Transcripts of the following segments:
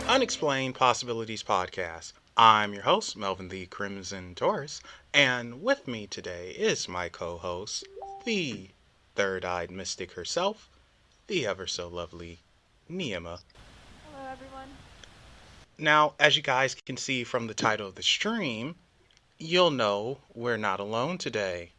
Unexplained Possibilities Podcast. I'm your host, Melvin the Crimson Taurus, and with me today is my co-host, the third-eyed mystic herself, the ever so lovely Neima. Hello, everyone. Now, as you guys can see from the title of the stream, you'll know we're not alone today.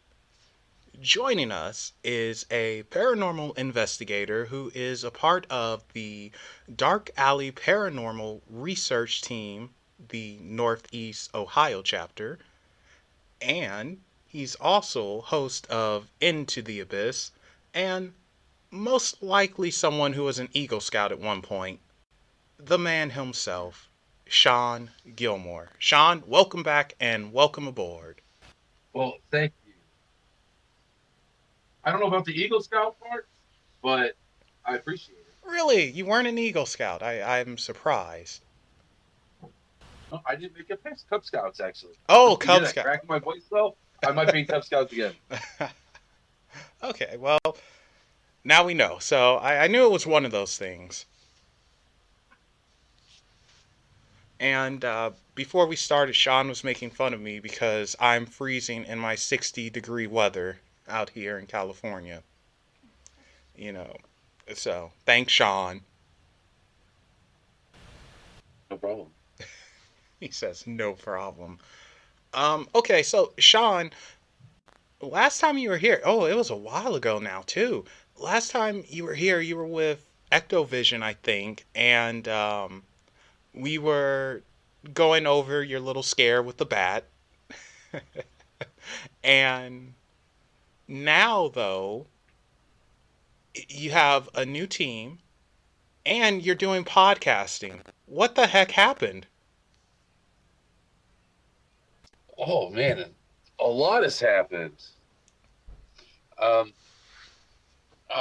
Joining us is a paranormal investigator who is a part of the Dark Alley Paranormal Research Team, the Northeast Ohio chapter, and he's also host of Into the Abyss, and most likely someone who was an Eagle Scout at one point, the man himself, Shawn Gilmore. Shawn, welcome back and welcome aboard. Well, thank you. I don't know about the Eagle Scout part, but I appreciate it. Really? You weren't an Eagle Scout? I'm surprised. No, I didn't make it past Cub Scouts, actually. Oh, Cub Scout. Cracking my voice, though, I might be Cub Scouts again. Okay, well, now we know. So I knew it was one of those things. And before we started, Shawn was making fun of me because I'm freezing in my 60-degree weather out here in California. You know, so thanks, Shawn. No problem. He says no problem. Okay, so Shawn, last time you were here, oh, it was a while ago now too. Last time you were here, you were with Ectovision, I think, and we were going over your little scare with the bat. And now, though, you have a new team and you're doing podcasting. What the heck happened? Oh, man, a lot has happened. Um,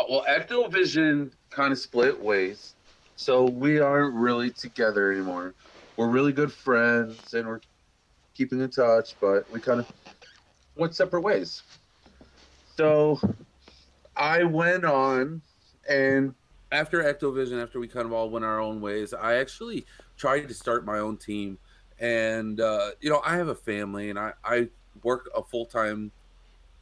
well, Ectovision kind of split ways, so we aren't really together anymore. We're really good friends, and we're keeping in touch, but we kind of went separate ways. So I went on, and after Ectovision, after we kind of all went our own ways, I actually tried to start my own team. And, I have a family, and I work a full-time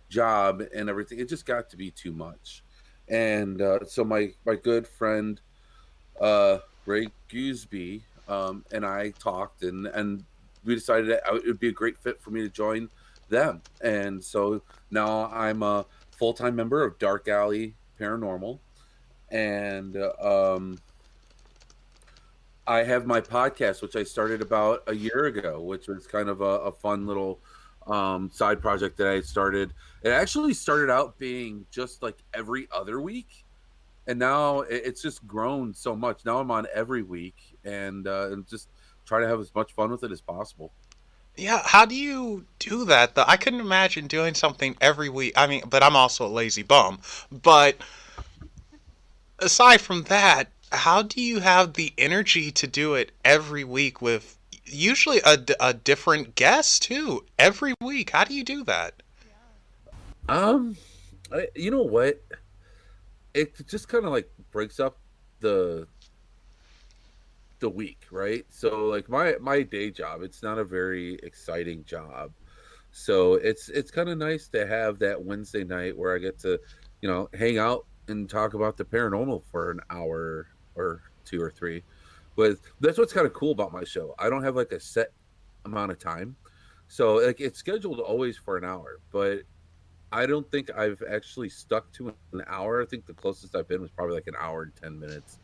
job and everything. It just got to be too much. And so my good friend, Ray Gooseby, and I talked, and we decided that it would be a great fit for me to join them. And so now I'm a full-time member of Dark Alley Paranormal, and I have my podcast, which I started about a year ago, which was kind of a fun little side project that I started. It actually started out being just like every other week, and now it's just grown so much. Now I'm on every week, and just try to have as much fun with it as possible. Yeah, how do you do that? I couldn't imagine doing something every week. I mean, but I'm also a lazy bum. But aside from that, how do you have the energy to do it every week with usually a different guest too? Every week. How do you do that? Um, you know what? It just kind of like breaks up the the week, right? So like my day job, it's not a very exciting job. So it's kind of nice to have that Wednesday night where I get to, hang out and talk about the paranormal for an hour or two or three. But that's what's kind of cool about my show. I don't have like a set amount of time. So like it's scheduled always for an hour, but I don't think I've actually stuck to an hour. I think the closest I've been was probably like an hour and 10 minutes.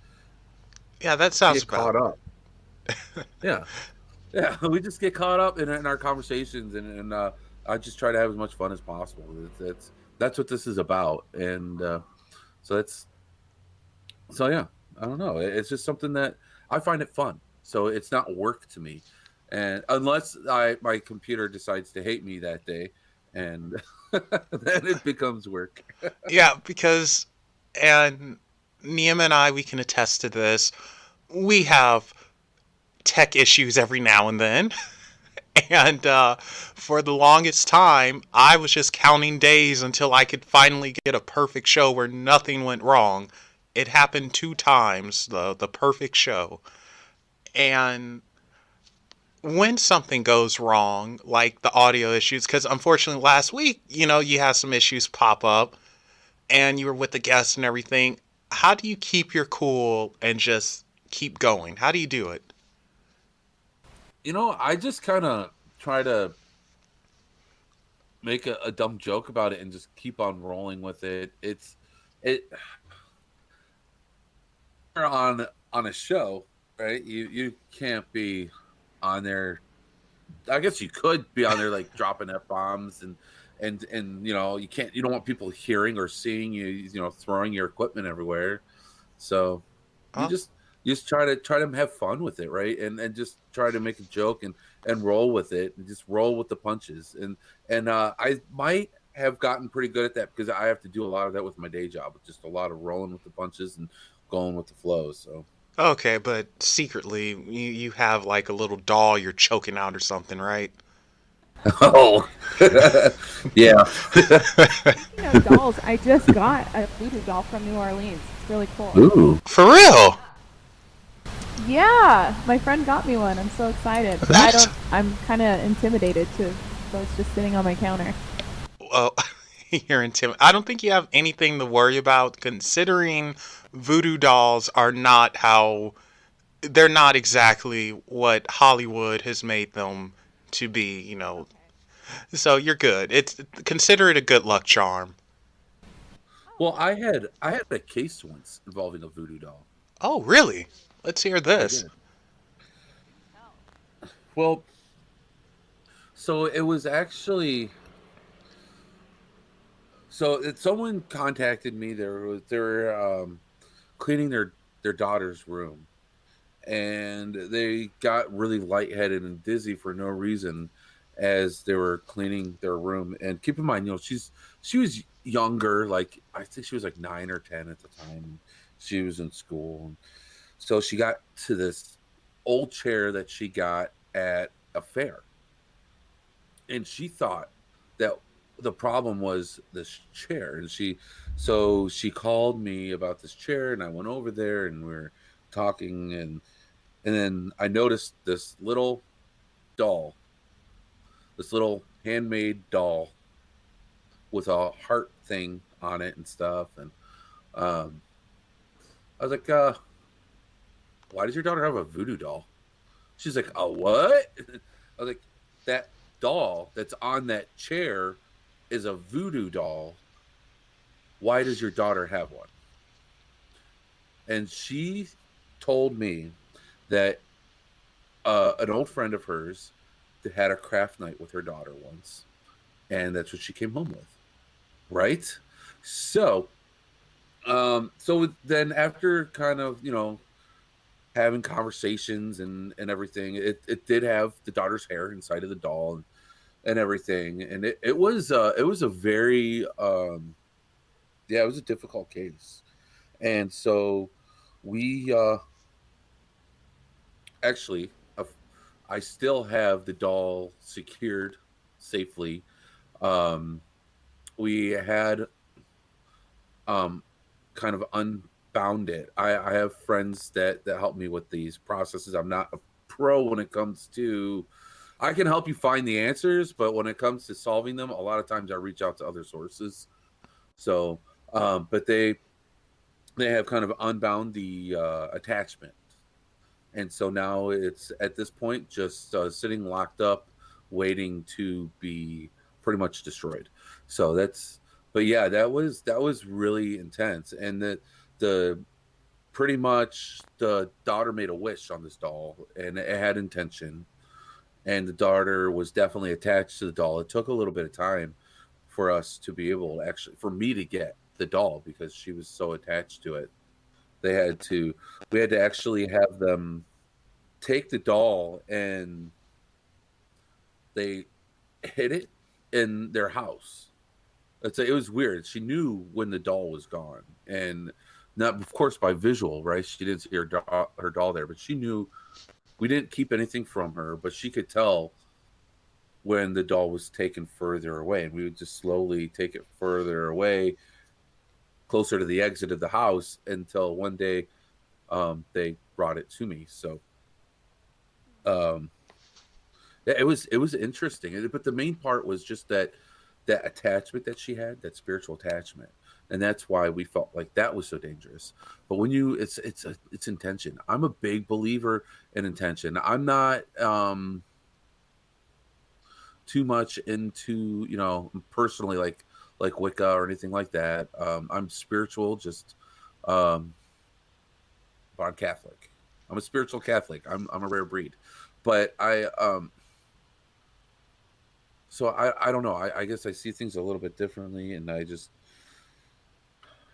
Yeah, that To sounds get about. caught up. Yeah. Yeah. We just get caught up in our conversations, and I just try to have as much fun as possible. That's what this is about. And so yeah, I don't know. It's just something that I find it fun. So it's not work to me. And unless my computer decides to hate me that day, and then it becomes work. Yeah, because and Niem and I we can attest to this. We have tech issues every now and then. And for the longest time, I was just counting days until I could finally get a perfect show where nothing went wrong. It happened 2 times, the perfect show. And when something goes wrong, like the audio issues, because unfortunately last week, you had some issues pop up and you were with the guests and everything. How do you keep your cool and just keep going? How do you do it? I just kind of try to make a dumb joke about it and just keep on rolling with it. It on a show, right? You can't be on there. I guess you could be on there like dropping F bombs and you don't want people hearing or seeing you throwing your equipment everywhere. So you Oh, just try to have fun with it, right? And just try to make a joke and roll with it and just roll with the punches. And I might have gotten pretty good at that because I have to do a lot of that with my day job. It's just a lot of rolling with the punches and going with the flow. So okay, but secretly, you have like a little doll you're choking out or something, right? oh yeah. Speaking of dolls, I just got a voodoo doll from New Orleans. It's really cool. Ooh. For real? Yeah, my friend got me one. I'm so excited. But That's I'm kind of intimidated too. So it's just sitting on my counter. well, you're intimidated. I don't think you have anything to worry about, considering voodoo dolls are not how they're not exactly what Hollywood has made them to be. Okay. So you're good. It's consider it a good luck charm. Well, I had a case once involving a voodoo doll. Oh, really? Let's hear I this. did. Well, so it was actually someone contacted me. They were cleaning their daughter's room, and they got really lightheaded and dizzy for no reason as they were cleaning their room. And keep in mind, she was younger, like I think she was like 9 or 10 at the time. She was in school, so she got to this old chair that she got at a fair, and she thought that the problem was this chair. And she called me about this chair, and I went over there and we are talking, and then I noticed doll this little handmade doll with a heart thing on it and stuff. And um I was like, why does your daughter have a voodoo doll? She's like, a what? I was like, that doll that's on that chair is a voodoo doll. Why does your daughter have one? And she told me that an old friend of hers that had a craft night with her daughter once, and that's what she came home with. Right? So, so then after kind of having conversations and everything, it did have the daughter's hair inside of the doll and everything, and it was a very yeah, it was a difficult case. And so we actually uh, I still have the doll secured safely. um we had kind of unbound it. I have friends that help me with these processes. I'm not a pro when it comes to, I can help you find the answers, but when it comes to solving them, a lot of times I reach out to other sources. So but they have kind of unbound the attachment, and so now it's at this point just sitting locked up, waiting to be pretty much destroyed. So that's, but yeah, that was really intense. And the pretty much the daughter made a wish on this doll, and it had intention, and the daughter was definitely attached to the doll. It took a little bit of time for us to be able to actually, for me to get the doll, because she was so attached to it. They had to We had to actually have them take the doll, and they hid it in their house. It was weird. She knew when the doll was gone, and not, of course, by visual, right? She didn't see her doll there, but she knew. We didn't keep anything from her, but she could tell when the doll was taken further away, and we would just slowly take it further away, closer to the exit of the house, until one day they brought it to me. So Um, it was interesting, but the main part was just that attachment that she had, that spiritual attachment, and that's why we felt like that was so dangerous. But when you, it's intention. I'm a big believer in intention. I'm not too much into, personally, like Wicca or anything like that. I'm spiritual, just um, but I'm Catholic. I'm a spiritual Catholic. I'm a rare breed, but I don't know. I guess I see things a little bit differently, and I just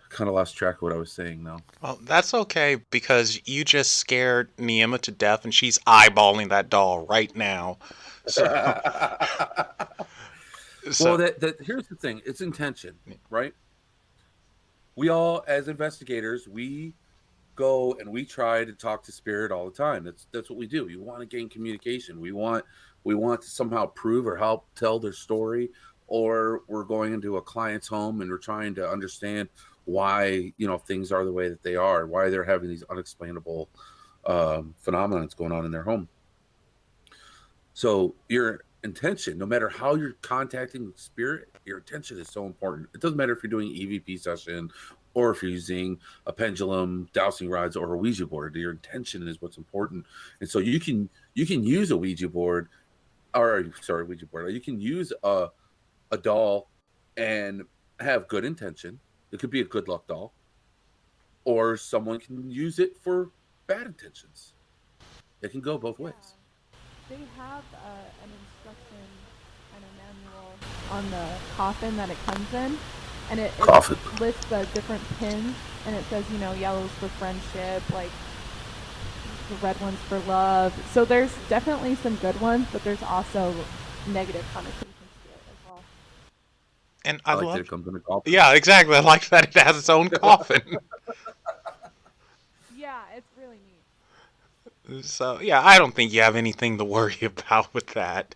kind of lost track of what I was saying now. Well, that's okay because you just scared Neima to death and she's eyeballing that doll right now. So, Well, so that here's the thing. It's intention, right? We all, as investigators, we go and we try to talk to spirit all the time. That's what we do. We want to gain communication. We want to somehow prove or help tell their story, or we're going into a client's home and we're trying to understand why things are the way that they are, why they're having these unexplainable phenomena that's going on in their home. So your intention, no matter how you're contacting spirit, your intention is so important. It doesn't matter if you're doing EVP session or if you're using a pendulum, dowsing rods, or a Ouija board. Your intention is what's important. And so you can use a Ouija board, or sorry, Ouija board. You can use a doll and have good intention. It could be a good luck doll, or someone can use it for bad intentions. It can go both Yeah. ways. They have an instruction and a manual on the coffin that it comes in, and it Coffin. lists the different pins, and it says, yellow's for friendship, like the red one's for love. So there's definitely some good ones, but there's also negative connotations to it as well. and I I like that love, it comes in a coffin. yeah, exactly. I like that it has its own coffin. Yeah, it's really neat. So yeah, I don't think you have anything to worry about with that.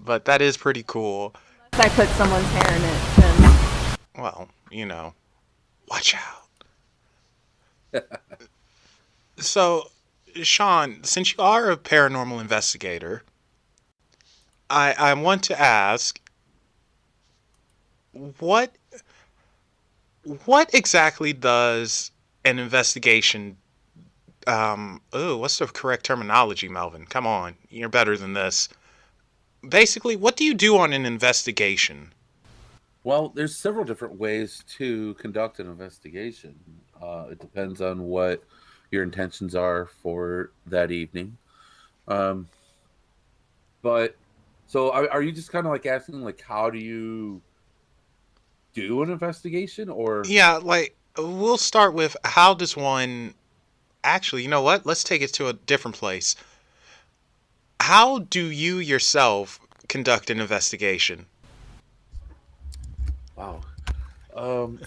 But that is pretty cool. Unless I put someone's hair in it, then Well, watch out. So, Shawn, since you are a paranormal investigator, I want to ask what what exactly does an investigation what's the correct terminology, Melvin? Come on, you're better than this. Basically, what do you do on an investigation? Well, there's several different ways to conduct an investigation. It depends on what your intentions are for that evening. Um, but so, are you just kind of like asking, like, how do you do an investigation, or Yeah, like we'll start with how does one actually, you know what? Let's take it to a different place. How do you yourself conduct an investigation? wow?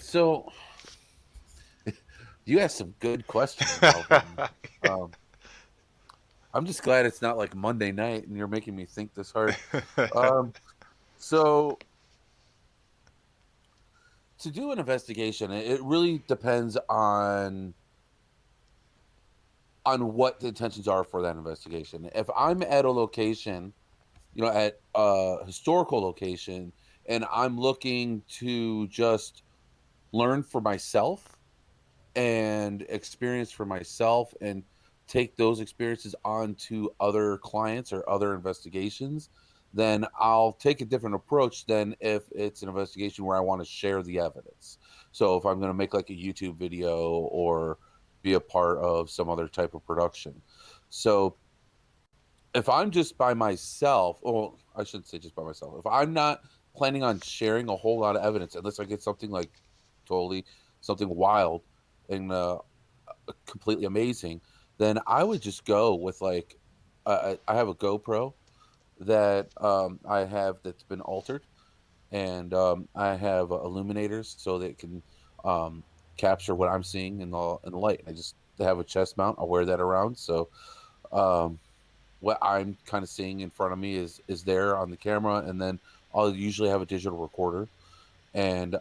So you asked some good questions, Melvin. Um, I'm just glad it's not like Monday night and you're making me think this hard. Um, so to do an investigation, it really depends on what the intentions are for that investigation. If I'm at a location, at a historical location, and I'm looking to just learn for myself and experience for myself and take those experiences on to other clients or other investigations, then I'll take a different approach than if it's an investigation where I want to share the evidence. So if I'm going to make like a YouTube video or be a part of some other type of production. So if I'm just by myself, well, I shouldn't say just by myself. If I'm not planning on sharing a whole lot of evidence, unless I get something like totally something wild and completely amazing, then I would just go with like I have a GoPro that I have that's been altered, and I have illuminators so that it can um, capture what I'm seeing in the light. I just have a chest mount. I'll wear that around, so um, what I'm kind of seeing in front of me is there on the camera, and then I'll usually have a digital recorder and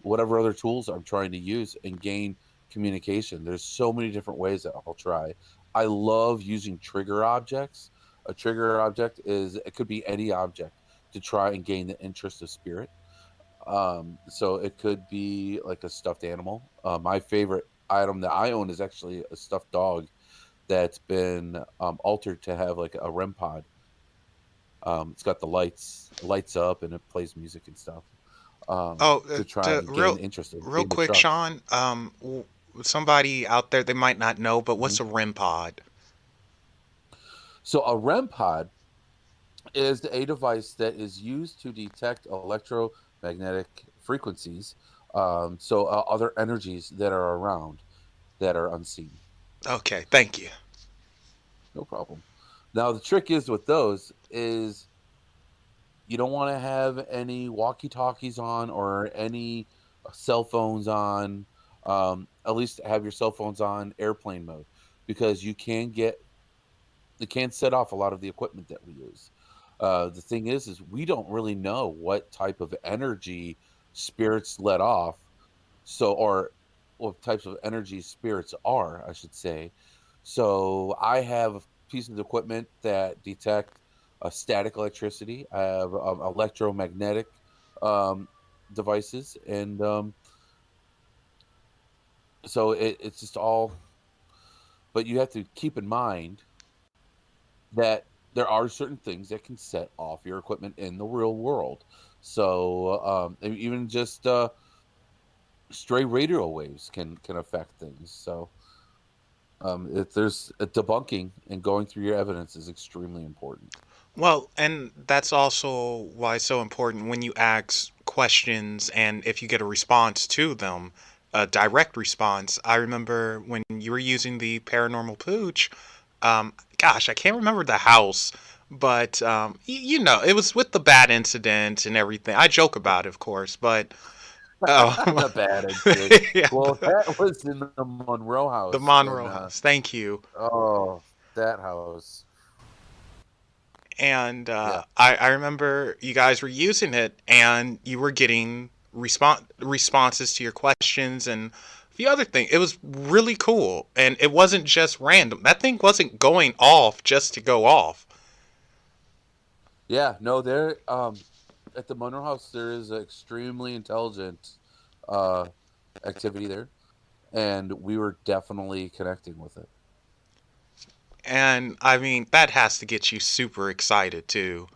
whatever other tools I'm trying to use and gain communication. There's so many different ways that I'll try. I love using trigger objects. A trigger object is it could be any object to try and gain the interest of spirit. So it could be like a stuffed animal. My favorite item that I own is actually a stuffed dog that's been altered to have like a REM pod. It's got the lights up, and it plays music and stuff Oh, to try and gain interest in, real gain the quick, trust. Sean. Somebody out there they might not know, but Mhm. what's a REM pod? So a REM pod is a device that is used to detect electromagnetic frequencies, other energies that are around that are unseen. Okay, thank you. No problem. Now the trick is with those is you don't want to have any walkie talkies on or any cell phones on. At least have your cell phones on airplane mode because it can set off a lot of the equipment that we use. The thing is we don't really know what type of energy spirits let off. Or what types of energy spirits are, I should say. So I have pieces of equipment that detect static electricity. I have electromagnetic um, devices, and it's just all. But you have to keep in mind that there are certain things that can set off your equipment in the real world. So even just stray radio waves can affect things. So if there's a debunking and going through your evidence is extremely important. Well, and that's also why it's so important when you ask questions and if you get a response to them, a direct response. I remember when you were using the paranormal pooch, gosh, I can't remember the house, but you know, it was with the bad incident and everything. I joke about it, of course, but um, The bad incident. yeah, Well, that was in the Monroe the House, and Monroe House. Thank you. oh, that house, And yeah, I remember you guys were using it and you were getting responses to your questions and a few other things. It was really cool. And it wasn't just random. That thing wasn't going off just to go off. yeah. No, there at the Monroe House there is extremely intelligent uh, activity there, and we were definitely connecting with it. And I mean, that has to get you super excited too.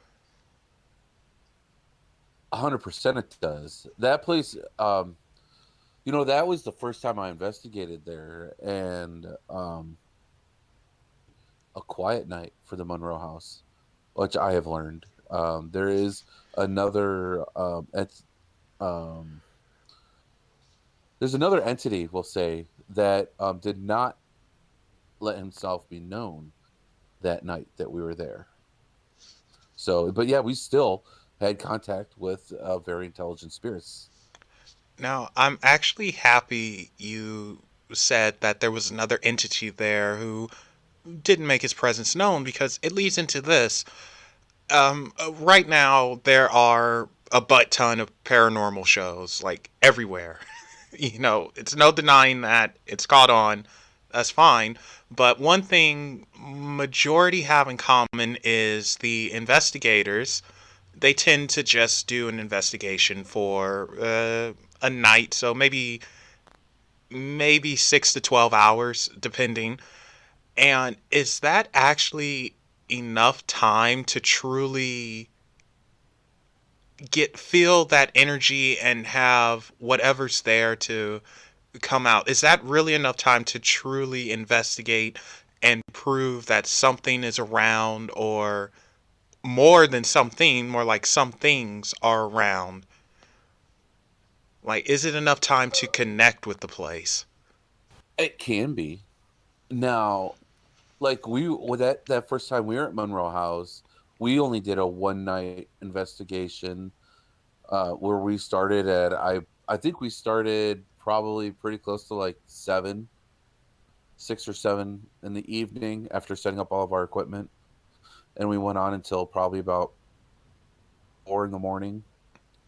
100% it does. That place, that was the first time I investigated there, and a quiet night for the Monroe House, which I have learned. There is another um, there's another entity, we'll say, that did not let himself be known that night that we were there. So, but yeah, we still had contact with very intelligent spirits. Now, I'm actually happy you said that there was another entity there who didn't make his presence known because it leads into this. Right now there are a butt ton of paranormal shows like everywhere. You know, it's no denying that it's caught on. That's fine. But one thing majority have in common is the investigators. They tend to just do an investigation for a night, so maybe 6 to 12 hours, depending. And is that actually enough time to truly feel that energy and have whatever's there to come out? Is that really enough time to truly investigate and prove that something is around, or more than something, more like some things are around? Like, is it enough time to connect with the place? It can be. Now, like we with that first time we were at Monroe House, we only did a one night investigation where we started at I think we started probably pretty close to like 6 or 7 in the evening after setting up all of our equipment, and we went on until probably about 4 in the morning.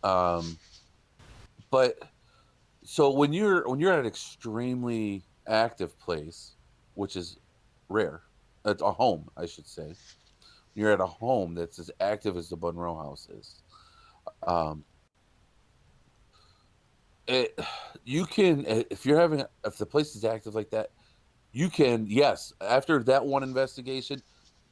Um, but so when you're at an extremely active place, which is rare. It's a home, I should say. You're at a home that's as active as the Monroe House is. Um, it, you can, if you're having, if the place is active like that, you can, yes, after that one investigation,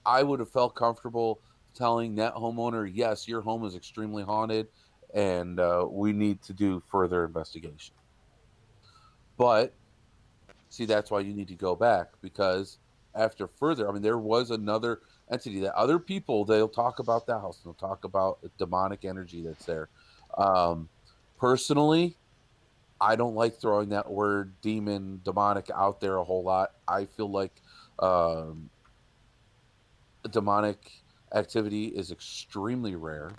I would have felt comfortable telling that homeowner, yes, your home is extremely haunted and we need to do further investigation. But see, that's why you need to go back, because after further, I mean, there was another entity that other people, they'll talk about the house, they'll talk about the demonic energy that's there. Um, Personally, I don't like throwing that word demon, demonic out there a whole lot. I feel like um, demonic activity is extremely rare.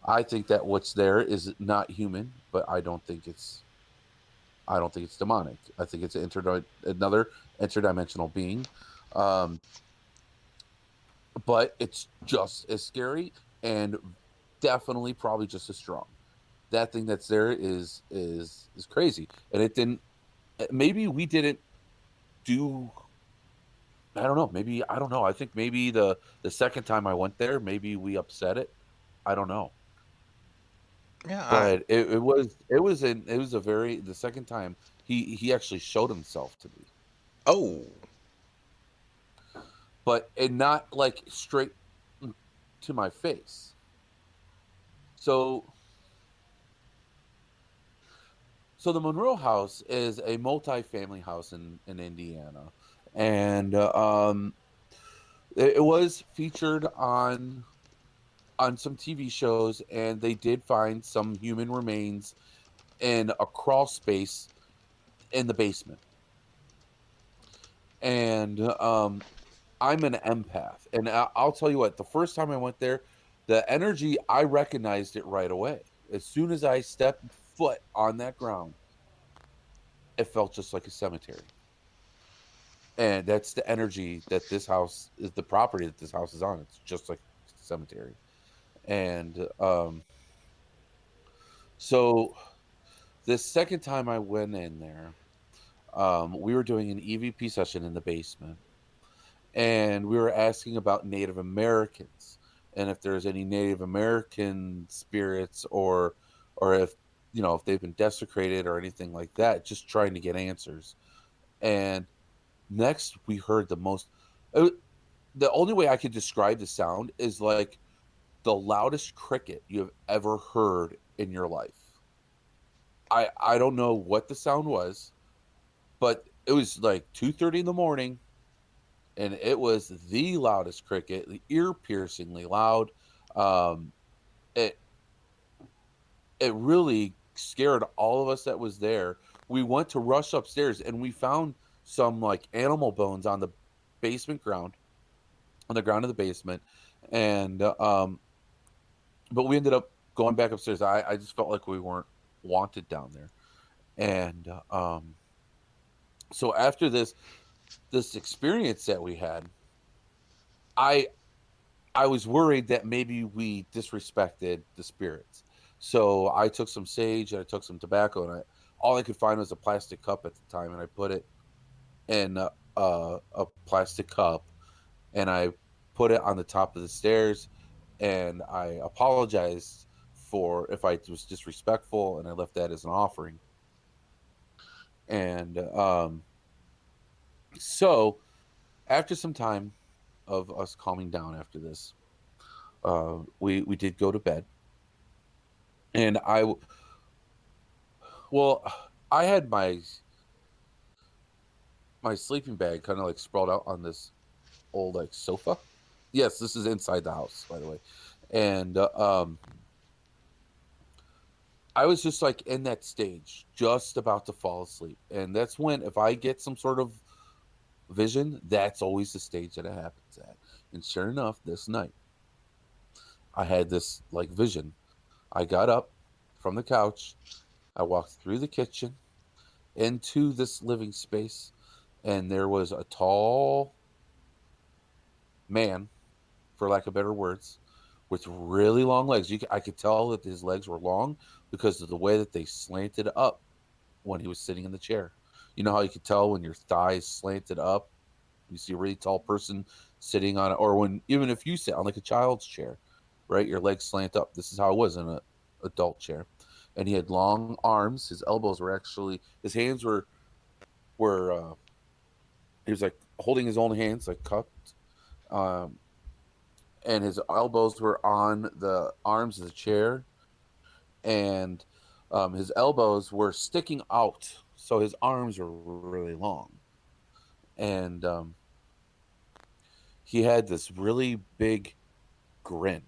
I think that what's there is not human, but I don't think it's demonic. I think it's another interdimensional being. Um, but it's just as scary and definitely probably just as strong. That thing that's there is crazy. And it didn't, maybe we didn't do, I don't know, maybe I don't know. I think maybe the second time I went there, maybe we upset it. I don't know. Yeah, But it was a very, the second time he actually showed himself to me, oh, but and not like straight to my face. So so the Monroe House is a multi-family house in Indiana, and it was featured on some TV shows, and they did find some human remains in a crawl space in the basement. And I'm an empath, and I'll tell you what. The first time I went there, the energy, I recognized it right away. As soon as I stepped foot on that ground, it felt just like a cemetery. And that's the energy that this house is, the property that this house is on. It's just like a cemetery. And so this second time I went in there, we were doing an EVP session in the basement, and we were asking about Native Americans and if there's any Native American spirits, or if, you know, if they've been desecrated or anything like that, just trying to get answers. And next we heard the most, uh, the only way I could describe the sound is like the loudest cricket you have ever heard in your life. I don't know what the sound was, but it was like 2:30 in the morning, and it was the loudest cricket, the ear piercingly loud. Um, it it really scared all of us that was there. We went to rush upstairs, and we found some like animal bones on the basement ground, on the ground of the basement, and but we ended up going back upstairs. I just felt like we weren't wanted down there, and so after this experience that we had, I I was worried that maybe we disrespected the spirits. So I took some sage and I took some tobacco, and I all I could find was a plastic cup at the time, and I put it in a plastic cup, and I put it on the top of the stairs, and I apologized for if I was disrespectful, and I left that as an offering. And so after some time of us calming down after this, we did go to bed, and well, I had my sleeping bag kind of like sprawled out on this old like sofa. Yes, this is inside the house, by the way. And I was just like in that stage, just about to fall asleep. And that's when, if I get some sort of vision, that's always the stage that it happens at. And sure enough, this night, I had this like vision. I got up from the couch, I walked through the kitchen into this living space, and there was a tall man, for lack of better words, with really long legs. I could tell that his legs were long because of the way that they slanted up when he was sitting in the chair. You know how you could tell when your thighs slanted up? You see a really tall person sitting on, or when even if you sit on like a child's chair, right, your legs slant up. This is how it was in a adult chair, and he had long arms. His elbows were actually, his hands were he was like holding his own hands like cupped, um, and his elbows were on the arms of the chair, and his elbows were sticking out, so his arms were really long, and he had this really big grin,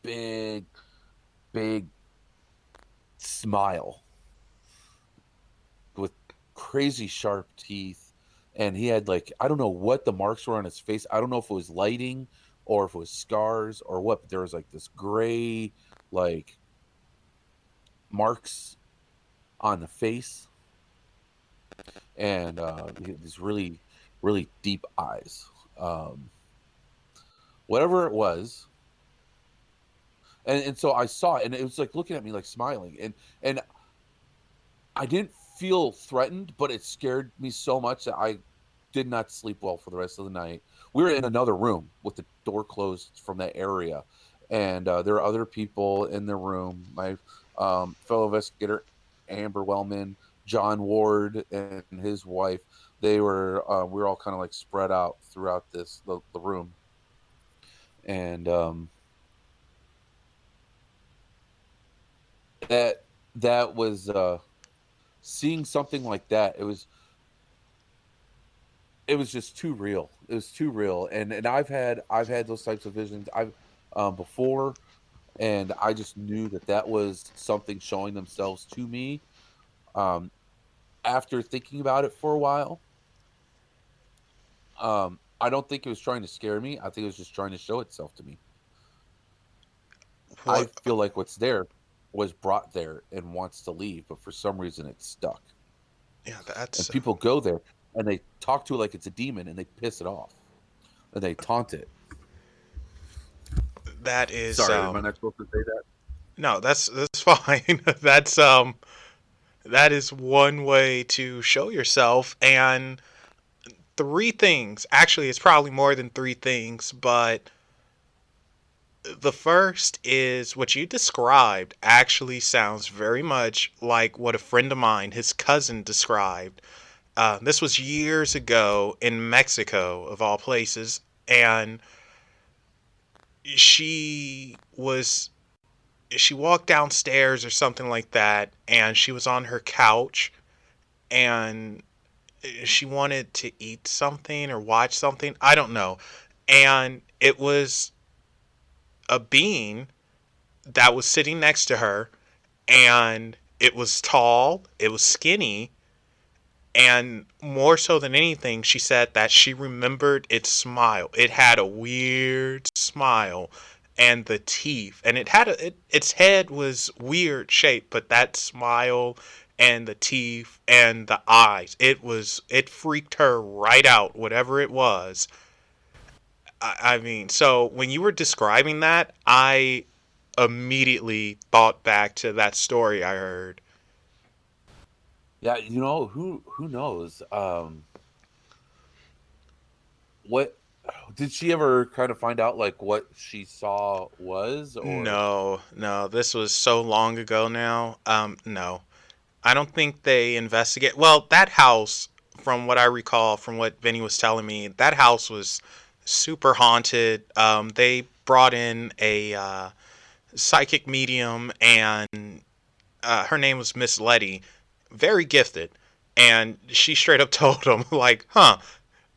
big, big smile with crazy sharp teeth, and he had like, I don't know what the marks were on his face. I don't know if it was lighting or if it was scars or what, but there was like this gray like marks on the face, and these really, really deep eyes. Um, Whatever it was, and so I saw it, and it was like looking at me, like smiling, and I didn't feel threatened, but it scared me so much that I did not sleep well for the rest of the night. We were in another room with the door closed from that area, and there were other people in the room. My fellow investigator Amber Wellman, John Ward, and his wife. They were we were all kind of like spread out throughout the room, and that was seeing something like that. It was just too real. It was too real, and I've had those types of visions I've before, and I just knew that was something showing themselves to me. Um, After thinking about it for a while, I don't think it was trying to scare me. I think it was just trying to show itself to me. I What? feel like what's there was brought there and wants to leave, but for some reason it's stuck. Yeah, And that's people go there and they talk to it like it's a demon and they piss it off and they taunt it. that is Sorry, am I not supposed to say that? no, that's fine. That is one way to show yourself, and three things. Actually, it's probably more than three things, but the first is what you described actually sounds very much like what a friend of mine, his cousin, described. This was years ago in Mexico, of all places, and she was she walked downstairs or something like that, and she was on her couch, and she wanted to eat something or watch something. I don't know. And it was a being that was sitting next to her, and it was tall, it was skinny, and more so than anything, she said that she remembered its smile. It had a weird smile, and the teeth, and its head was weird shape, but that smile and the teeth and the eyes, it freaked her right out, whatever it was. I mean, so when you were describing that, I immediately thought back to that story I heard. Yeah, who knows? What did she ever kind of find out like what she saw was, or No, no, this was so long ago now. No, I don't think they investigate. Well, that house, from what I recall, from what Vinny was telling me, that house was super haunted. They brought in a psychic medium, and her name was Miss Letty, very gifted, and she straight up told them like, "Huh,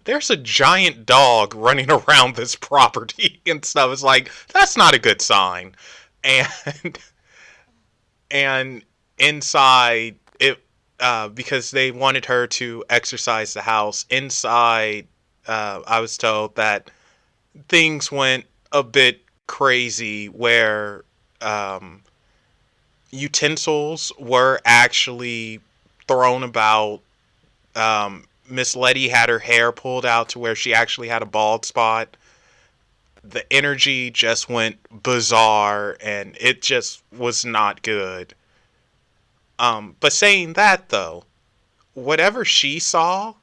there's a giant dog running around this property and stuff." It's like that's not a good sign, and and inside it, because they wanted her to exercise the house inside. I was told that things went a bit crazy where um, utensils were actually thrown about. Miss Letty had her hair pulled out to where she actually had a bald spot. The energy just went bizarre, and it just was not good. But saying that though, whatever she saw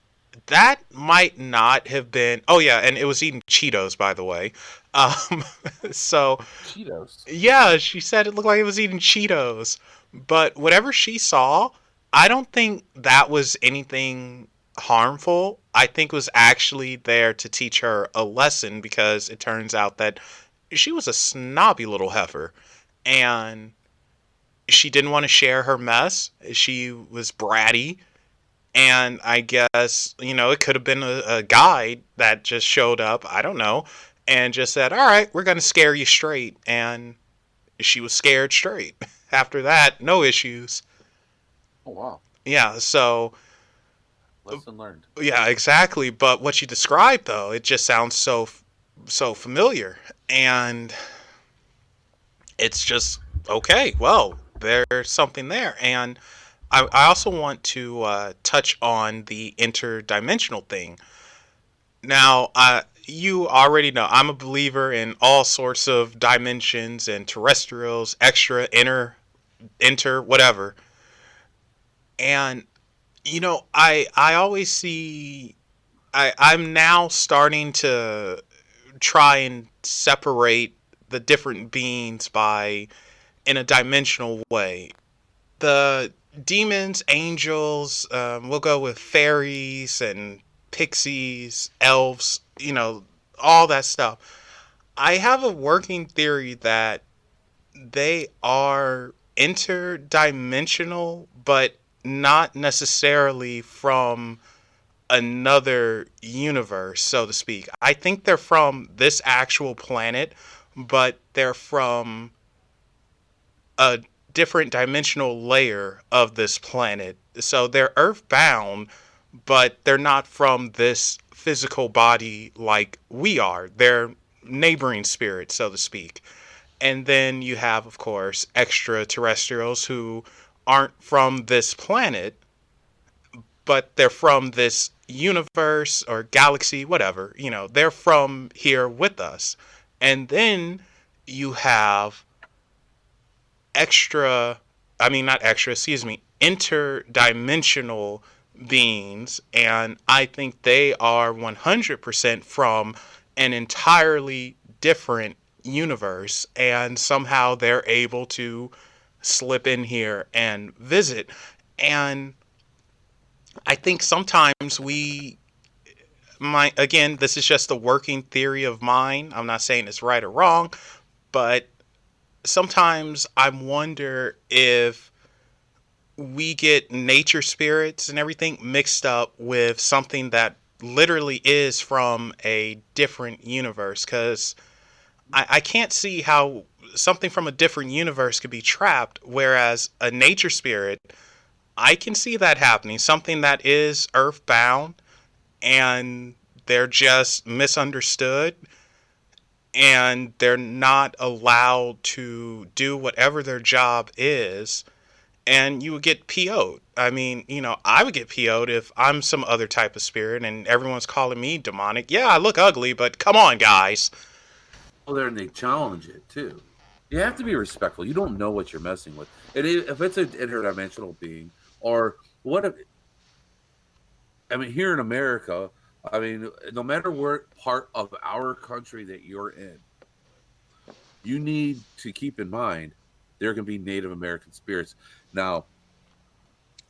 that might not have been. Oh yeah, and it was eating Cheetos, by the way. Um, so Cheetos. yeah, she said it looked like it was eating Cheetos. But whatever she saw, I don't think that was anything harmful. I think was actually there to teach her a lesson because it turns out that she was a snobby little heifer and she didn't want to share her mess. She was bratty. And I guess, it could have been a guide that just showed up, I don't know, and just said, all right, we're going to scare you straight. And she was scared straight. After that, no issues. Oh wow, Yeah, so lesson learned. yeah, exactly. But what you described though, it just sounds so familiar, and it's just okay. Well, there's something there, and I also want to touch on the interdimensional thing. Now, you already know I'm a believer in all sorts of dimensions and terrestrials, extra, inter, whatever. And I always see I'm now starting to try and separate the different beings by in a dimensional way. The demons, angels, we'll go with fairies and pixies, elves, all that stuff. I have a working theory that they are interdimensional, but not necessarily from another universe, so to speak. I think they're from this actual planet, but they're from a different dimensional layer of this planet. So they're earthbound, but they're not from this physical body like we are. They're neighboring spirits, so to speak. And then you have, of course, extraterrestrials who aren't from this planet, but they're from this universe or galaxy, whatever. They're from here with us. And then you have extra, I mean, not extra, excuse me, interdimensional beings. And I think they are 100% from an entirely different universe. And somehow they're able to slip in here and visit. And I think sometimes again, this is just a working theory of mine. I'm not saying it's right or wrong, but sometimes I wonder if we get nature spirits and everything mixed up with something that literally is from a different universe. Because I can't see how something from a different universe could be trapped, whereas a nature spirit, I can see that happening. Something that is earthbound and they're just misunderstood and they're not allowed to do whatever their job is, and you would get PO'd. I mean, I would get PO'd if I'm some other type of spirit and everyone's calling me demonic. Yeah, I look ugly, but come on, guys. Well, there and they challenge it too. You have to be respectful. You don't know what you're messing with. If it's an interdimensional being, or what if, I mean, here in America, I mean, no matter what part of our country that you're in, you need to keep in mind there can be Native American spirits. Now,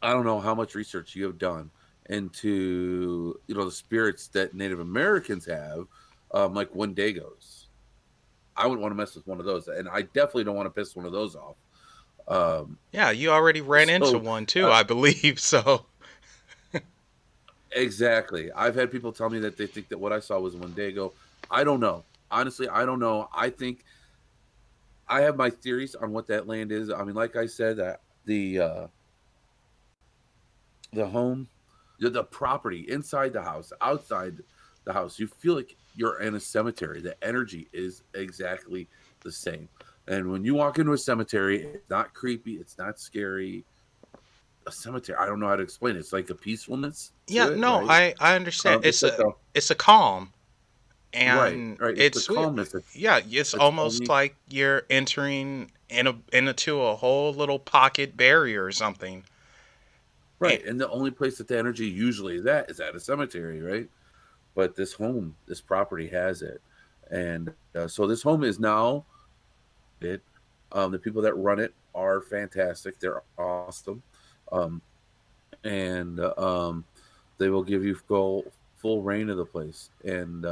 I don't know how much research you have done into the spirits that Native Americans have, like Wendigos. I wouldn't want to mess with one of those, and I definitely don't want to piss one of those off. Yeah, you already ran into one too, I believe. So exactly, I've had people tell me that they think that what I saw was a Wendigo. I don't know. Honestly, I don't know. I think I have my theories on what that land is. I mean, like I said, that the home, the property inside the house, outside the house, you feel like you're in a cemetery. The energy is exactly the same. And when you walk into a cemetery, it's not creepy, it's not scary. A cemetery, I don't know how to explain it. It's like a peacefulness. Yeah, no, right? I understand. It's a calm. And right. It's a calmness. It's almost like you're entering into a whole little pocket barrier or something. And, Right. And the only place that the energy usually is at a cemetery, right? But this home, this property has it. And so this home is now it. The people that run it are fantastic. They're awesome. Um, and they will give you full reign of the place. And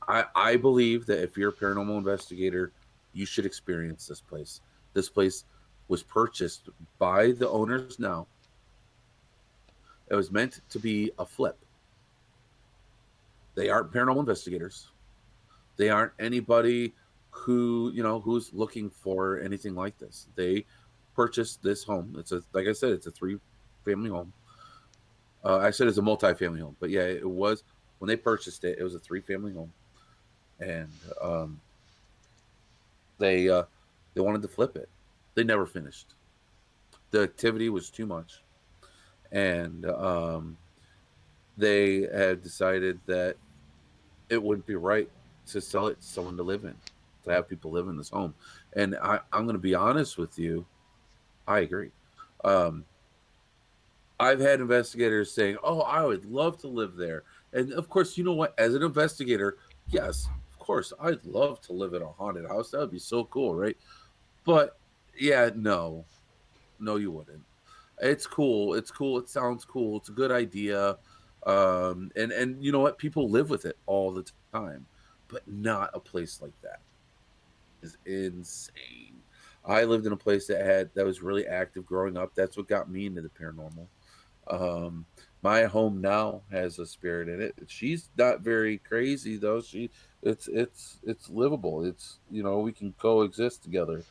I believe that if you're a paranormal investigator, you should experience this place. This place was purchased by the owners now. It was meant to be a flip. They aren't paranormal investigators. They aren't anybody who's looking for anything like this. They purchased this home. It's a like I said, it's a 3-family home. I said it's a multi-family home, but yeah, it was when they purchased it. It was a 3-family home, and they uh, they wanted to flip it. They never finished. The activity was too much, and they had decided that it wouldn't be right to sell it to someone to live in, to have people live in this home. And I'm going to be honest with you, I agree. Um, I've had investigators saying, "Oh, I would love to live there," and of course, you know what? As an investigator, yes, of course, I'd love to live in a haunted house. That would be so cool, right? But yeah, no, no, you wouldn't. It's cool. It's cool. It sounds cool. It's a good idea. And you know what? People live with it all the time, but not a place like that. Is insane. I lived in a place that was really active growing up. That's what got me into the paranormal. Um, my home now has a spirit in it. She's not very crazy though. It's livable. We can coexist together.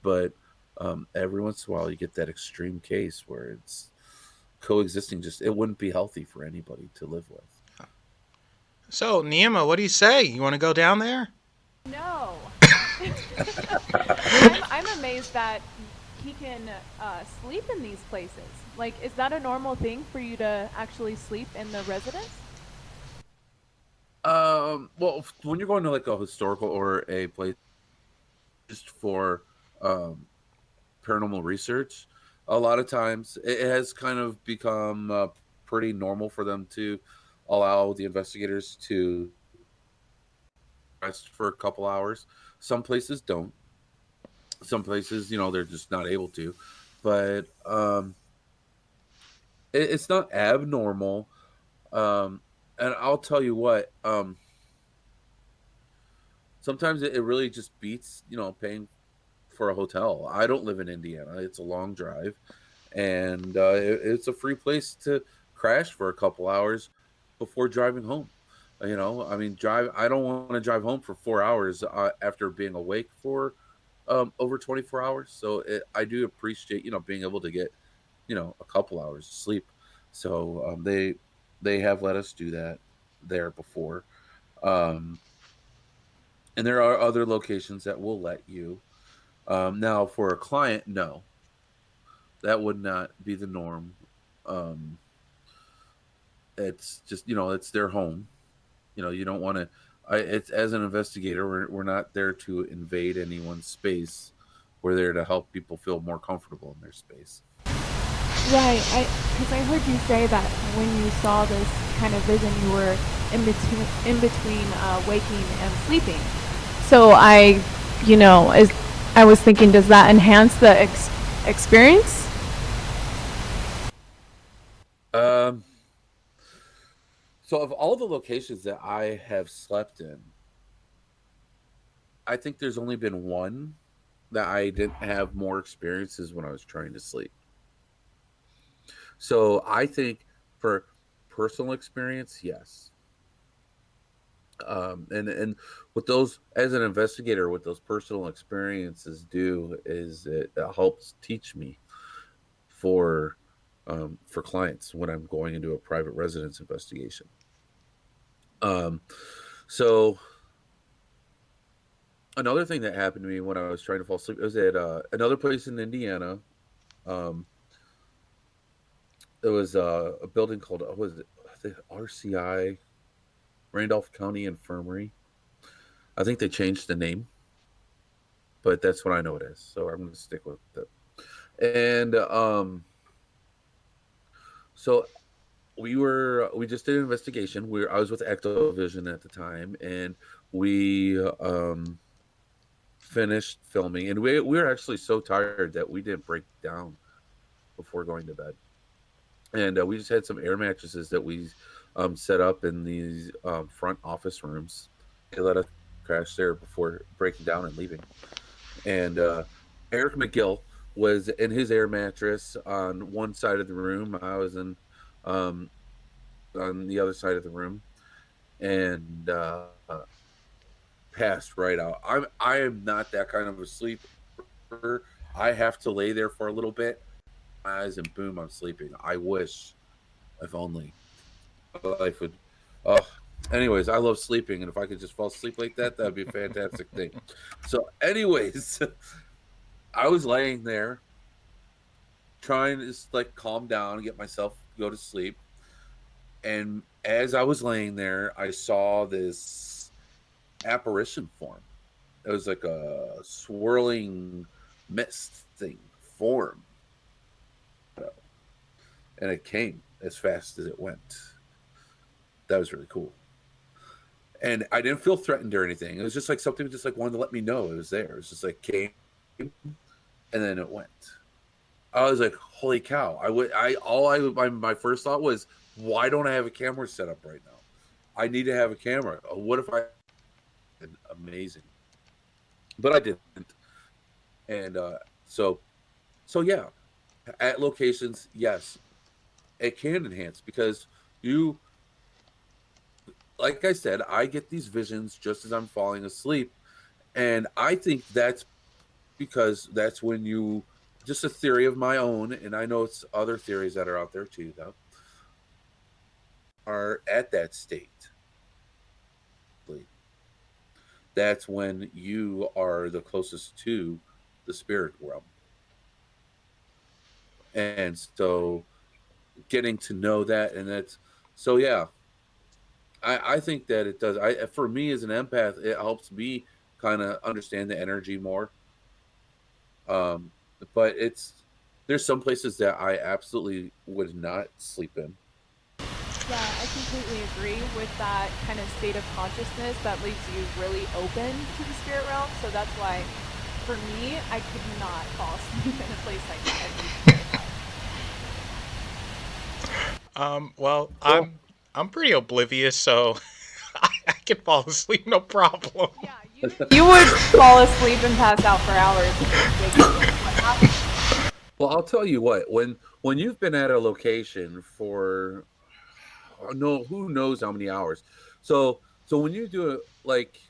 But every once in a while, you get that extreme case where it's coexisting. Just it wouldn't be healthy for anybody to live with. so, Neima, what do you say? You want to go down there? No. I'm amazed that he can sleep in these places. Like, is that a normal thing for you to actually sleep in the residence? Well, when you're going to like a historical or a place just for um, paranormal research, a lot of times it has kind of become pretty normal for them to allow the investigators to rest for a couple hours. Some places don't. Some places, they're just not able to. But it's not abnormal. Um, and I'll tell you what. Sometimes it really just beats, paying for a hotel. I don't live in Indiana. It's a long drive, and it's a free place to crash for a couple hours before driving home. I mean, drive. I don't want to drive home for 4 hours after being awake for over 24 hours. So I do appreciate being able to get a couple hours of sleep. So they have let us do that there before. Um, and there are other locations that will let you. Now, for a client, no, that would not be the norm. Um, it's just it's their home. You don't want to. It's as an investigator, we're not there to invade anyone's space. We're there to help people feel more comfortable in their space. Right. Because I heard you say that when you saw this kind of vision, you were in between waking and sleeping. So I was thinking, does that enhance the experience? Um, so of all the locations that I have slept in, I think there's only been one that I didn't have more experiences when I was trying to sleep. So I think for personal experience, yes. And what those as an investigator, what those personal experiences do is it helps teach me for for clients when I'm going into a private residence investigation. Um, so another thing that happened to me when I was trying to fall asleep was at another place in Indiana. Um, there was a building called what was it? I think RCI Randolph County Infirmary. I think they changed the name, but that's what I know it is. So I'm going to stick with it. And So we just did an investigation. I was with Ectovision at the time, and we finished filming, and we were actually so tired that we didn't break down before going to bed, and we just had some air mattresses that we set up in these front office rooms. They let us crash there before breaking down and leaving. And Eric McGill was in his air mattress on one side of the room. I was in um, on the other side of the room, and passed right out. I am not that kind of a sleeper. I have to lay there for a little bit, my eyes, and boom, I'm sleeping. I wish, if only, life would. Oh, anyways, I love sleeping, and if I could just fall asleep like that, that'd be a fantastic thing. So, anyways, I was laying there trying to just like calm down and get myself to go to sleep. And as I was laying there, I saw this apparition form. It was like a swirling mist thing form. And it came as fast as it went. That was really cool. And I didn't feel threatened or anything. It was just like something just like wanted to let me know it was there. It was just like came and then it went. I was like, holy cow. My first thought was, why don't I have a camera set up right now? I need to have a camera. What if I amazing. But I didn't. And so yeah. At locations, yes, it can enhance because you, like I said, I get these visions just as I'm falling asleep. And I think that's because that's when you, just a theory of my own, and I know it's other theories that are out there too, though, are at that state. That's when you are the closest to the spirit realm. And so getting to know that, and that's so yeah. I think that it does. For me as an empath, it helps me kind of understand the energy more. Um, but there's some places that I absolutely would not sleep in. Yeah, I completely agree with that kind of state of consciousness that leaves you really open to the spirit realm. So that's why, for me, I could not fall asleep in a place like that. Well, Cool. I'm pretty oblivious, so I can fall asleep no problem. Yeah, you would fall asleep and pass out for hours. Well, I'll tell you what. When you've been at a location for no, who knows how many hours. So when you do it, like,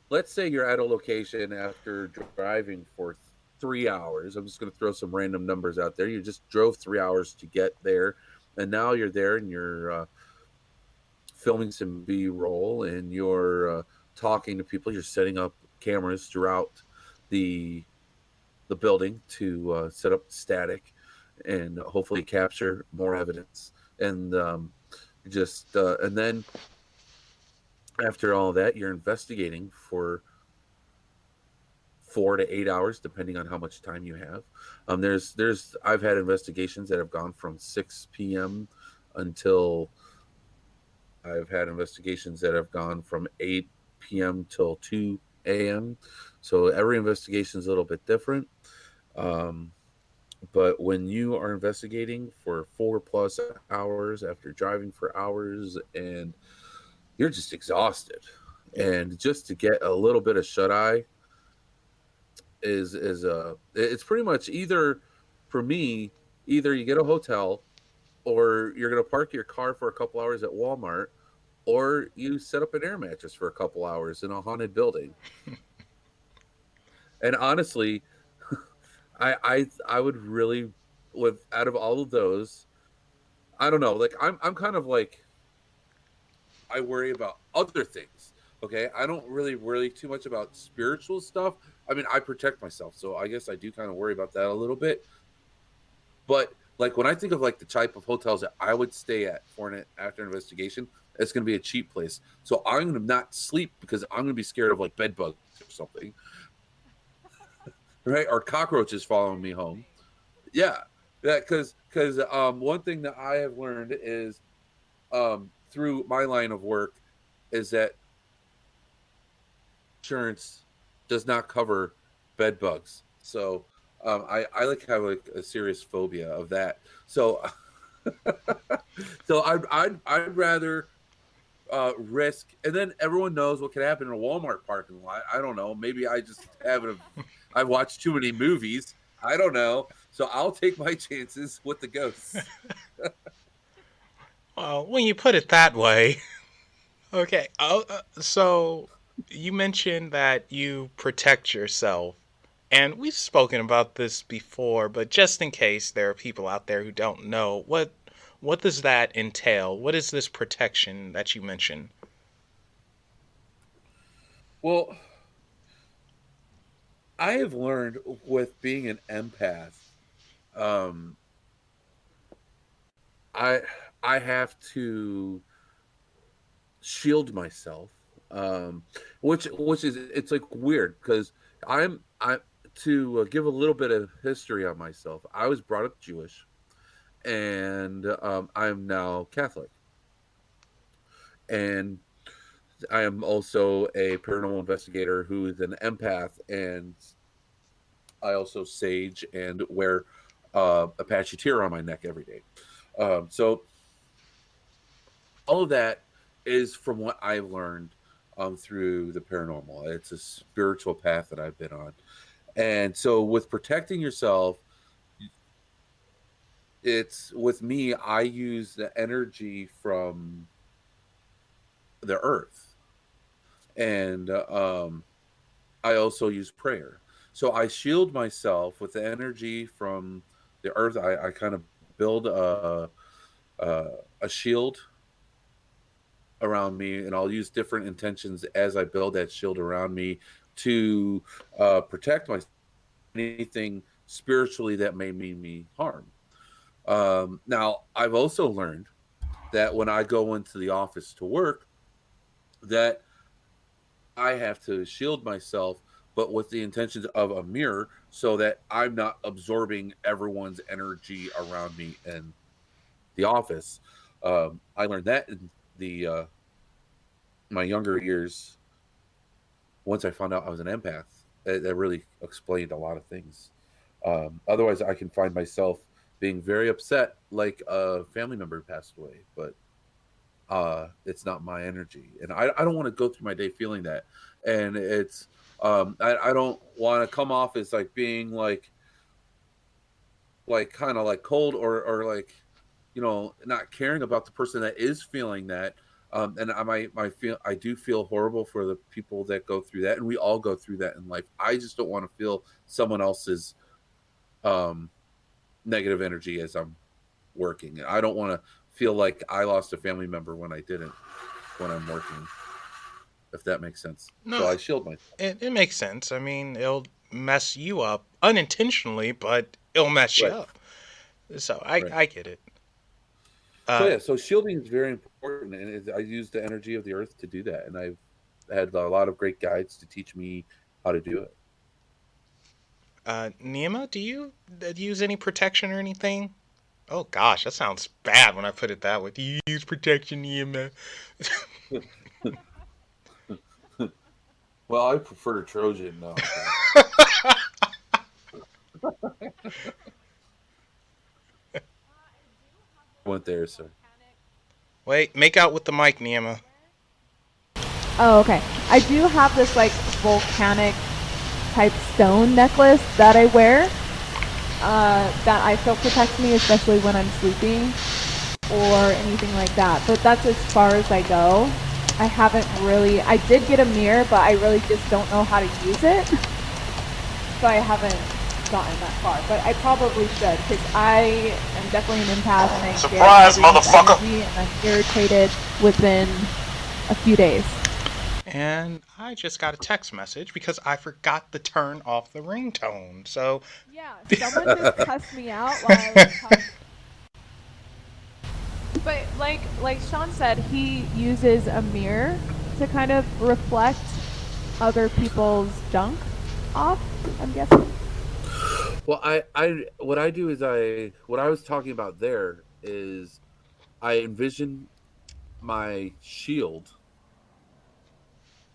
let's say you're at a location after driving for 3 hours. I'm just going to throw some random numbers out there. You just drove 3 hours to get there, and now you're there and you're filming some B-roll and you're talking to people. You're setting up cameras throughout the building to set up static and hopefully capture more evidence. And and then after all that, you're investigating for 4 to 8 hours, depending on how much time you have. I've had investigations that have gone from 6 p.m. until I've had investigations that have gone from 8 p.m. till 2 a.m. So every investigation is a little bit different. But when you are investigating for 4+ hours after driving for hours and you're just exhausted, and just to get a little bit of shut eye is it's pretty much either, for me, either you get a hotel or you're going to park your car for a couple hours at Walmart, or you set up an air mattress for a couple hours in a haunted building. And honestly, I would really, with out of all of those, I don't know. Like I'm kind of like, I worry about other things. Okay, I don't really worry too much about spiritual stuff. I mean, I protect myself, so I guess I do kind of worry about that a little bit. But like when I think of like the type of hotels that I would stay at for an after investigation, it's going to be a cheap place. So I'm going to not sleep because I'm going to be scared of like bed bugs or something, right? Or cockroaches following me home. Yeah. That because one thing that I have learned is through my line of work is that insurance does not cover bed bugs. So I like have like a serious phobia of that. So so I'd rather risk, and then everyone knows what can happen in a Walmart parking lot. I don't know. Maybe I just haven't. I've watched too many movies. I don't know. So I'll take my chances with the ghosts. Well, when you put it that way, okay. So you mentioned that you protect yourself, and we've spoken about this before, but just in case there are people out there who don't know, what does that entail? What is this protection that you mentioned? Well, I have learned with being an empath, um, I I have to shield myself, which is it's like weird because I to give a little bit of history on myself. I was brought up Jewish, and I'm now Catholic, and I am also a paranormal investigator who is an empath, and I also sage and wear Apache tear on my neck every day. So all of that is from what I've learned through the paranormal. It's a spiritual path that I've been on. And so with protecting yourself, it's with me, I use the energy from the earth. And I also use prayer. So I shield myself with the energy from the earth. I kind of build a shield around me, and I'll use different intentions as I build that shield around me to protect myself from anything spiritually that may mean me harm. Now, I've also learned that when I go into the office to work, that I have to shield myself, but with the intentions of a mirror, so that I'm not absorbing everyone's energy around me in the office. I learned that in the my younger years. Once I found out I was an empath, that really explained a lot of things. Otherwise, I can find myself being very upset, like a family member passed away, but it's not my energy, and I don't want to go through my day feeling that. And it's I don't want to come off as like being like kind of like cold or like not caring about the person that is feeling that. And I do feel horrible for the people that go through that, and we all go through that in life. I just don't want to feel someone else's negative energy as I'm working. I don't want to feel like I lost a family member when I didn't, when I'm working, if that makes sense. No, So I shield myself. it makes sense. I mean, it'll mess you up unintentionally, but it'll mess you Right. up. So Right. I get it. So Uh, yeah, so shielding is very important, and I use the energy of the earth to do that. And I've had a lot of great guides to teach me how to do it. Neema, do you use any protection or anything? Oh gosh, that sounds bad when I put it that way. Do you use protection, Neema? Well, I prefer Trojan now. Went there, sir. Wait, make out with the mic, Neema. Oh, okay. I do have this like volcanic type stone necklace that I wear that I feel protects me, especially when I'm sleeping or anything like that. But that's as far as I go. I haven't really. I did get a mirror, but I really just don't know how to use it. So I haven't gotten that far. But I probably should, because I am definitely an empath and I Surprise, get everyone's motherfucker! energy, and I'm irritated within a few days. And I just got a text message because I forgot to turn off the ringtone. So Yeah, someone just cussed me out while I was talking. But like Shawn said, he uses a mirror to kind of reflect other people's junk off, I'm guessing. Well, what I do is what I was talking about there is I envision my shield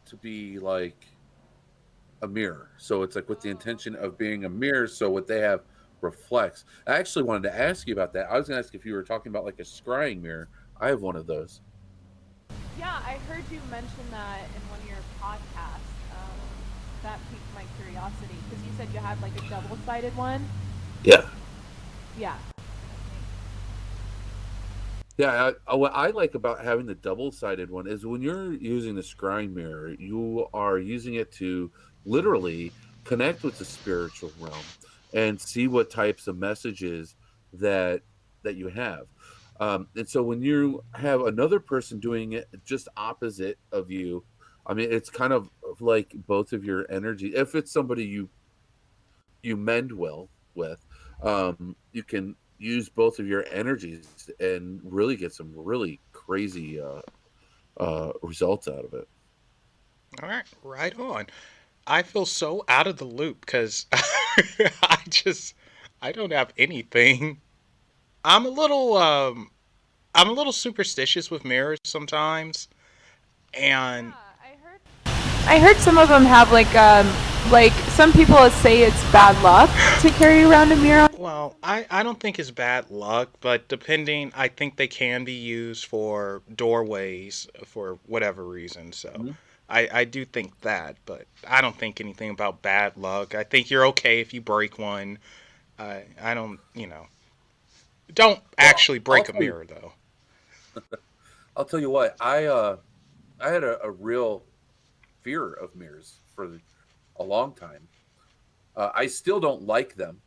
to be like a mirror. So it's like with the Oh, intention okay. of being a mirror. So what they have reflects. I actually wanted to ask you about that. I was going to ask if you were talking about like a scrying mirror. I have one of those. Yeah, I heard you mention that in one of your podcasts. That piqued my curiosity because you said you had like a double-sided one. Yeah. Yeah. Yeah, what I like about having the double-sided one is when you're using the scrying mirror, you are using it to literally connect with the spiritual realm and see what types of messages that you have. And so when you have another person doing it just opposite of you, I mean, it's kind of like both of your energy. If it's somebody you mend well with, you can use both of your energies and really get some really crazy results out of it. All right, right on. I feel so out of the loop because I don't have anything. I'm a little I'm a little superstitious with mirrors sometimes, and Yeah, I heard some of them have like some people say it's bad luck to carry around a mirror on your well, person. I don't think it's bad luck, but depending, I think they can be used for doorways for whatever reason. So Mhm. I do think that, but I don't think anything about bad luck. I think you're okay if you break one. I don't, don't Well, actually break a mirror though. I'll tell you what. I had a real fear of mirrors for a long time. I still don't like them,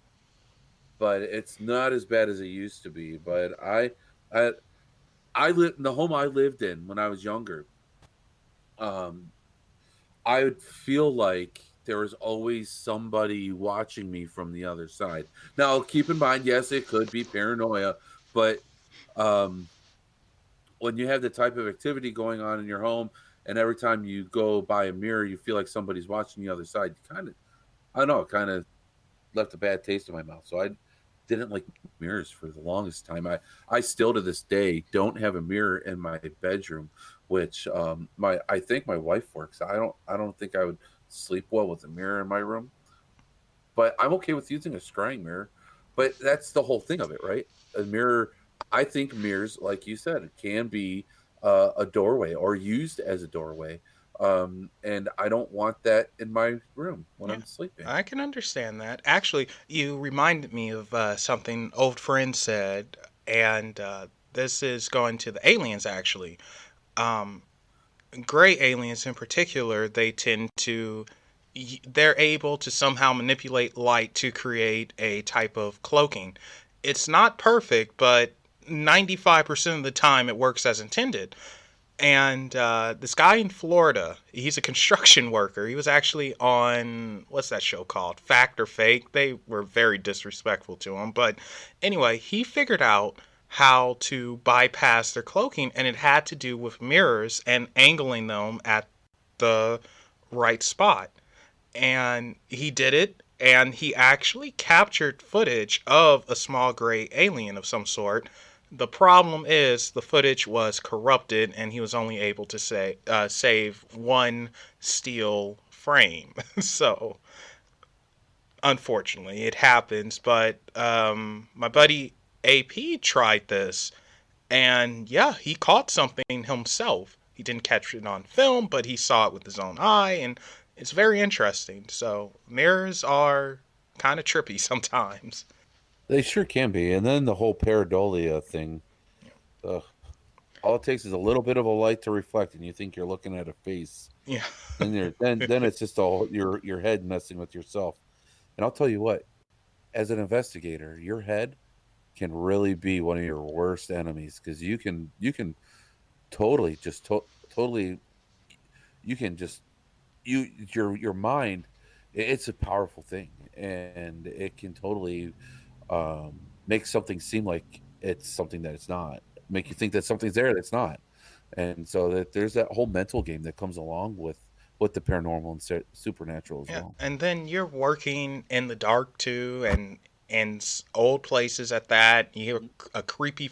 but it's not as bad as it used to be. But I I lived in the home I lived in when I was younger. Um, I would feel like there was always somebody watching me from the other side. Now, keep in mind, yes, it could be paranoia, but um, when you have the type of activity going on in your home, and every time you go by a mirror, you feel like somebody's watching the other side. You kind of, I don't know, it kind of left a bad taste in my mouth. So I didn't like mirrors for the longest time. I still to this day don't have a mirror in my bedroom, which my I think my wife works. I don't think I would sleep well with a mirror in my room, but I'm okay with using a scrying mirror. But that's the whole thing of it, right? A mirror. I think mirrors, like you said, it can be a doorway or used as a doorway. And I don't want that in my room when Yeah, I'm sleeping. I can understand that. Actually, you reminded me of something old friend said, and this is going to the aliens actually. Um, Gray aliens in particular, they tend to they're able to somehow manipulate light to create a type of cloaking. It's not perfect, but 95% of the time it works as intended. And this guy in Florida, he's a construction worker. He was actually on, what's that show called? Fact or Fake. They were very disrespectful to him. But anyway, he figured out how to bypass their cloaking, and it had to do with mirrors and angling them at the right spot. And he did it, and he actually captured footage of a small gray alien of some sort. The problem is the footage was corrupted, and he was only able to save one steel frame. So, unfortunately, it happens. But my buddy AP tried this, and yeah, he caught something himself. He didn't catch it on film, but he saw it with his own eye, and it's very interesting. So mirrors are kind of trippy sometimes. They sure can be. And then the whole pareidolia thing. Ugh. All it takes is a little bit of a light to reflect, and you think you're looking at a face. Yeah. Then it's just all your head messing with yourself. And I'll tell you what, as an investigator, your head can really be one of your worst enemies because you can totally totally you can just your mind. It's a powerful thing, and it can totally make something seem like it's something that it's not. Make you think that something's there that's not. And so that there's that whole mental game that comes along with with the paranormal and supernatural as Yeah, well. and then you're working in the dark too, and old places at that. You hear a creaky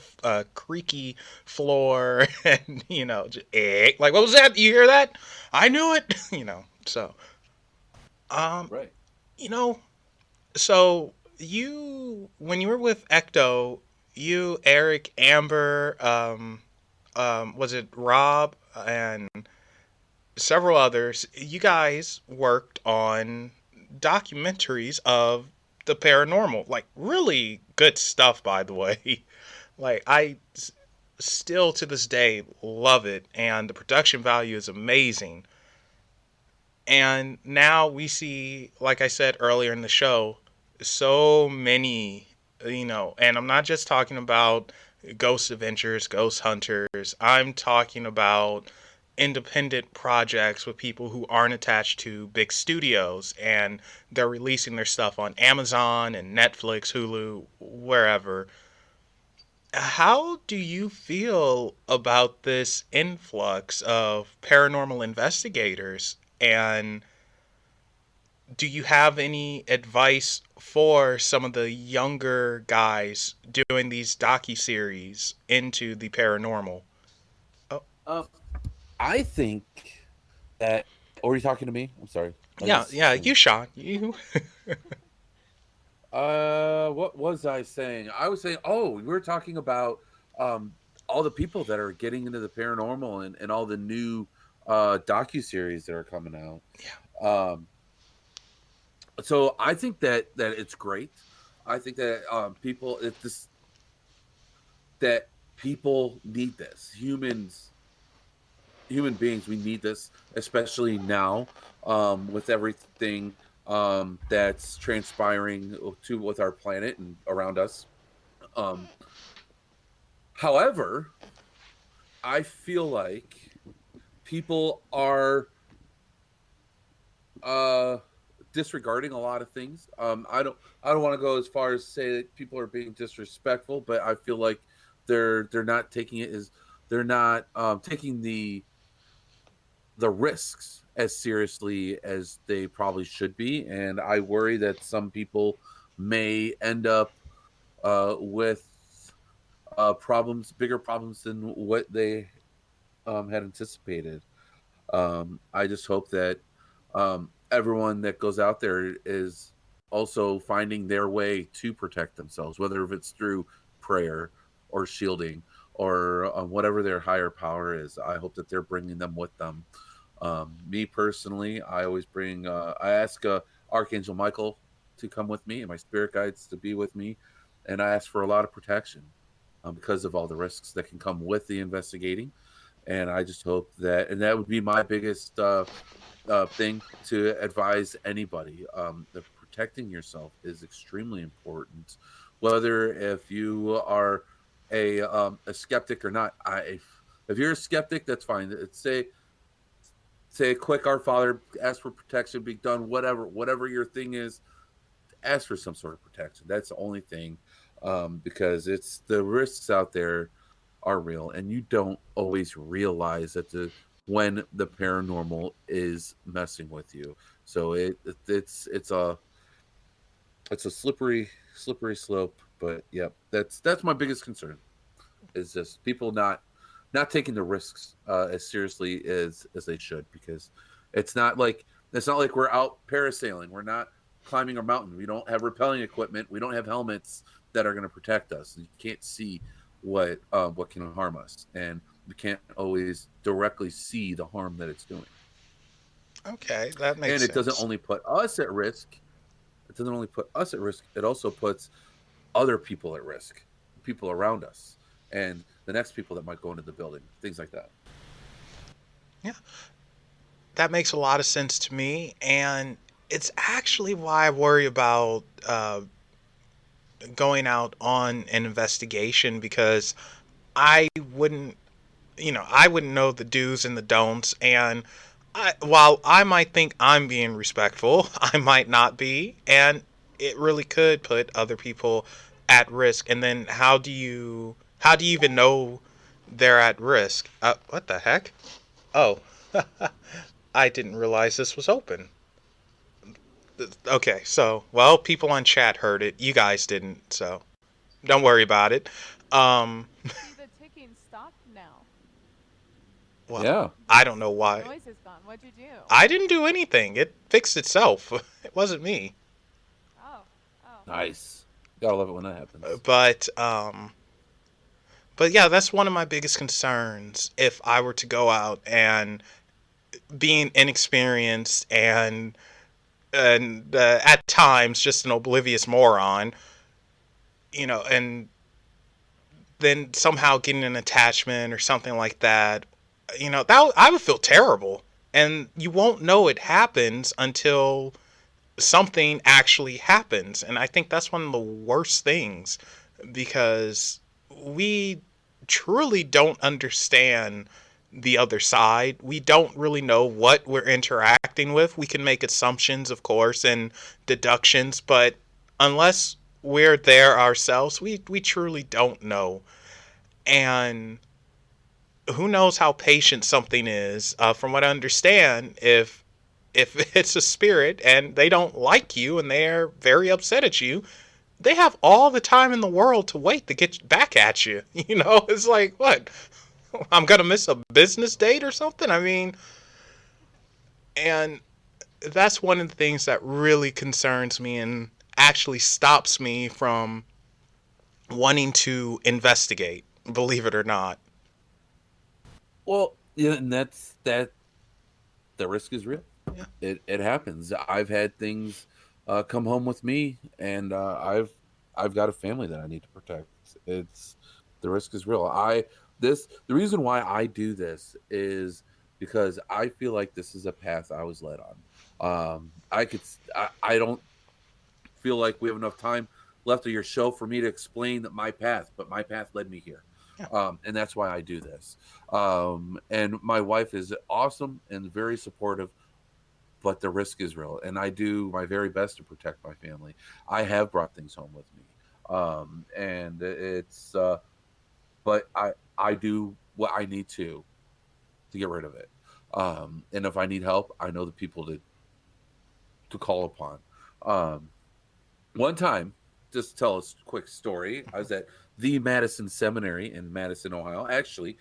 floor, and like what was that? You hear that? I knew it. So um, Right. you know, so you when you were with Ecto, you, Eric, Amber, was it Rob and several others, you guys worked on documentaries of the paranormal. Like, really good stuff, by the way. Like, still to this day love it, and the production value is amazing. And now we see, like I said earlier in the show, so many, and I'm not just talking about Ghost Adventures, Ghost Hunters. I'm talking about independent projects with people who aren't attached to big studios, and they're releasing their stuff on Amazon and Netflix, Hulu, wherever. How do you feel about this influx of paranormal investigators? And do you have any advice for some of the younger guys doing these docu-series into the paranormal? Oh, Um, I think that. Or are you talking to me? I'm sorry. I yeah, just yeah, you, Sean. You. What was I saying? I was saying, oh, we were talking about um all the people that are getting into the paranormal and all the new docu-series that are coming out. Um so I think that it's great. I think that people it this that people need this. Human beings, we need this, especially now with everything that's transpiring to with our planet and around us. Um, However, I feel like people are uh, disregarding a lot of things. I don't want to go as far as say that people are being disrespectful, but I feel like they're not taking it as they're not taking the risks as seriously as they probably should be, and I worry that some people may end up with problems, bigger problems than what they had anticipated. I just hope that everyone that goes out there is also finding their way to protect themselves, whether if it's through prayer or shielding or whatever their higher power is. I hope that they're bringing them with them. Me personally, I always bring. I ask Archangel Michael to come with me and my spirit guides to be with me, and I ask for a lot of protection because of all the risks that can come with the investigating. And I just hope that, and that would be my biggest thing to advise anybody. That protecting yourself is extremely important, whether if you are a skeptic or not. If you're a skeptic, that's fine. Say a quick Our Father, ask for protection, be done, whatever your thing is, ask for some sort of protection. That's the only thing, because it's the risks out there are real, and you don't always realize that when the paranormal is messing with you. So it's a slippery slope. But yeah, that's my biggest concern is just people not taking the risks as seriously as they should, because it's not like we're out parasailing. We're not climbing a mountain. We don't have rappelling equipment. We don't have helmets that are going to protect us. You can't see what can harm us, and we can't always directly see the harm that it's doing. Okay, that makes And it doesn't sense. only put us at risk. It doesn't only put us at risk. It also puts other people at risk, people around us, and the next people that might go into the building, things like that. Yeah, that makes a lot of sense to me, and it's actually why I worry about going out on an investigation, because I wouldn't, I wouldn't know the do's and the don'ts, and while I might think I'm being respectful, I might not be, and it really could put other people at risk. And then how do you even know they're at risk? What the heck? Oh, I didn't realize this was open. Okay, so, well, people on chat heard it. You guys didn't, so don't worry about it. See, the ticking stopped now. Well, Yeah. I don't know The why. noise is gone. What'd you do? I didn't do anything. It fixed itself. It wasn't me. Oh, oh. Nice. Gotta love it when that happens. But yeah, that's one of my biggest concerns if I were to go out and being inexperienced and at times just an oblivious moron, and then somehow getting an attachment or something like that, that I would feel terrible. And you won't know it happens until something actually happens. And I think that's one of the worst things because we truly don't understand the other side. We don't really know what we're interacting with. We can make assumptions, of course, and deductions, but unless we're there ourselves, we truly don't know. And who knows how patient something is? From what I understand, if it's a spirit and they don't like you and they're very upset at you, they have all the time in the world to wait to get back at you. It's like, what? I'm going to miss a business date or something? I mean, and that's one of the things that really concerns me and actually stops me from wanting to investigate, believe it or not. Well, yeah, and that's that. The risk is real. Yeah. It happens. I've had things come home with me, and I've got a family that I need to protect. It's the risk is real. The reason why I do this is because I feel like this is a path I was led on. I don't feel like we have enough time left of your show for me to explain my path, but my path led me here. Yeah. And that's why I do this. And my wife is awesome and very supportive, but the risk is real. And I do my very best to protect my family. I have brought things home with me. And it's, but I do what I need to get rid of it. And if I need help, I know the people to call upon. One time, just to tell a quick story, I was at the Madison Seminary in Madison, Ohio. Actually,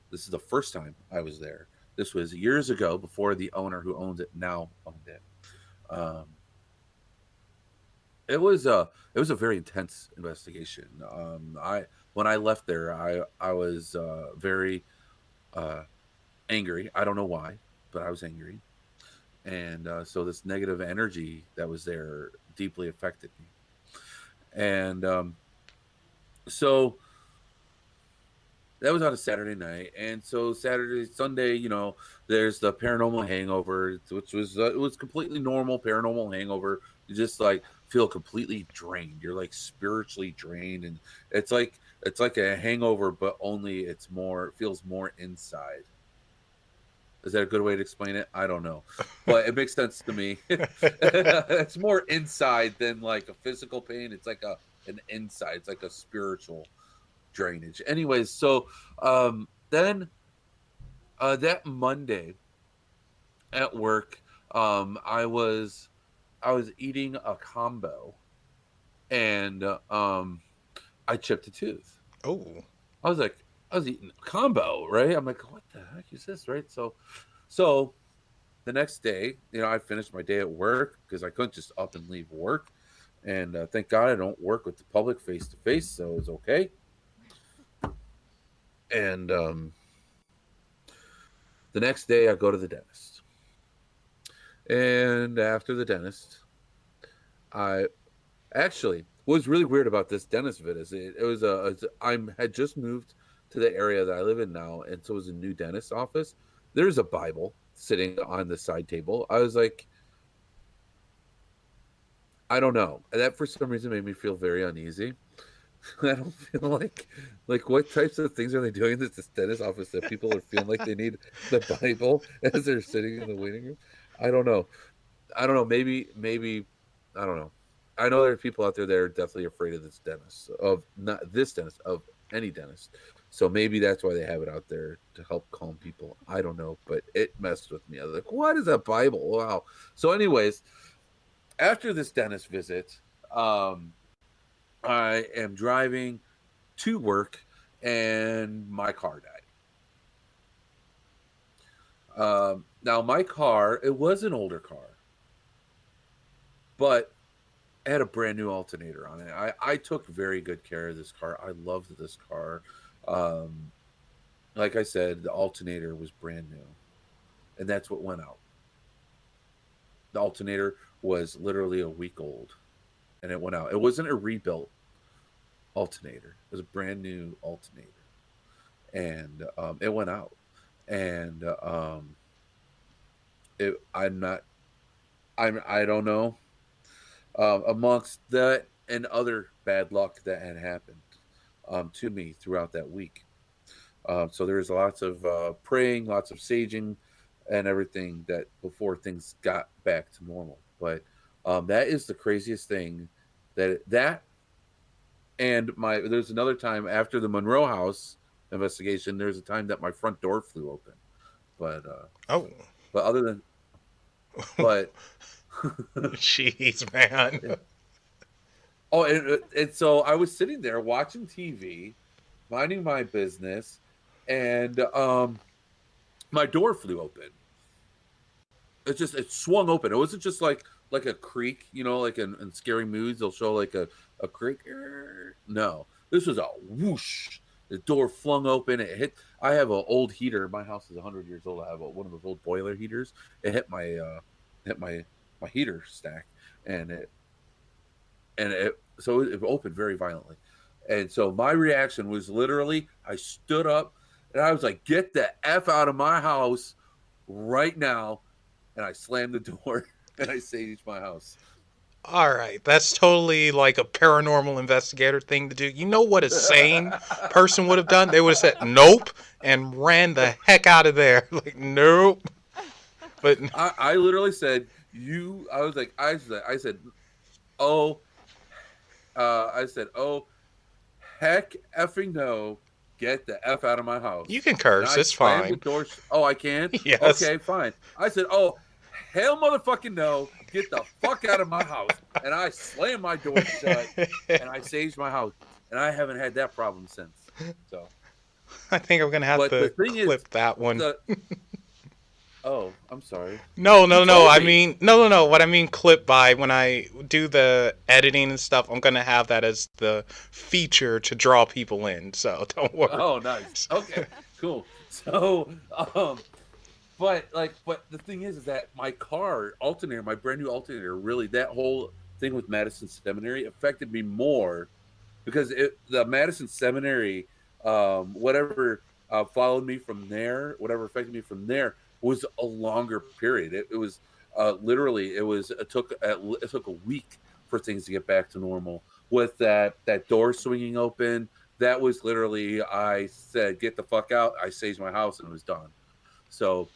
this is the first time I was there. This was years ago before the owner who owns it now owned it. It was a very intense investigation. When I left there, I was very angry. I don't know why, but I was angry, and so this negative energy that was there deeply affected me. And so that was on a Saturday night, and so Sunday, there's the paranormal hangover, which was it was completely normal paranormal hangover. You just like feel completely drained. You're like spiritually drained, and it's like a hangover, but only it feels more inside. Is that a good way to explain it? I don't know, but it makes sense to me. It's more inside than like a physical pain. It's like an inside. It's like a spiritual drainage. Anyways, so then that Monday at work, I was eating a combo, and I chipped a tooth. Oh. I was eating a combo, right? I'm like, what the heck is this, right? So the next day, I finished my day at work because I couldn't just up and leave work, and thank God I don't work with the public face to face, so it's okay. And the next day, I go to the dentist. And after the dentist, I actually what was really weird about this dentist visit is I had just moved to the area that I live in now, and so it was a new dentist office. There's a Bible sitting on the side table. I was like, I don't know. That for some reason made me feel very uneasy. I don't feel like what types of things are they doing in this dentist office that people are feeling like they need the Bible as they're sitting in the waiting room? I don't know. Maybe I don't know. I know there are people out there that are definitely afraid of this dentist, of not this dentist, of any dentist. So maybe that's why they have it out there to help calm people. I don't know, but it messed with me. I was like, what is a Bible? Wow. So, anyways, after this dentist visit, um, I am driving to work and my car died. Now, my car, it was an older car, but it had a brand new alternator on it. I took very good care of this car. I loved this car. Um, like I said, the alternator was brand new, and that's what went out. The alternator was literally a week old, and it went out. It wasn't a rebuilt alternator; it was a brand new alternator, and it went out. And I'm not. I don't know. Amongst that and other bad luck that had happened to me throughout that week. So there's lots of praying, lots of saging, and everything that before things got back to normal. But that is the craziest thing. That and my there's another time after the Monroe House investigation. There's a time that my front door flew open, but Oh, but other than but jeez, man. oh, and so I was sitting there watching TV, minding my business, and my door flew open. It swung open. It wasn't just like a creak, like in scary movies they'll show like a creak. No, this was a whoosh. The door flung open. It hit. I have an old heater. My house is 100 years old. I have one of those old boiler heaters. It hit my heater stack, and so it opened very violently. And so my reaction was literally I stood up and I was like, get the F out of my house right now. And I slammed the door and I saged my house. All right, that's totally like a paranormal investigator thing to do. You know what a sane person would have done? They would have said nope and ran the heck out of there. Like nope. But I literally said I said oh oh heck effing no, get the F out of my house. you can curse. It's fine. The door. Oh, I can? Yes. Okay, fine. I said, oh, hell motherfucking no, get the fuck out of my house. And I slammed my door shut and I saged my house. And I haven't had that problem since. So I think I'm gonna have to clip that one. Oh, I'm sorry. No. I mean, no. What I mean, clip by when I do the editing and stuff, I'm gonna have that as the feature to draw people in. So don't worry. Oh, nice. Okay, cool. So, but the thing is that my car alternator, my brand new alternator, really that whole thing with Madison Seminary affected me more because the Madison Seminary, whatever followed me from there, whatever affected me from there was a longer period. It was literally it took a week for things to get back to normal. With that door swinging open, that was literally I said get the fuck out. I saged my house and it was done. So,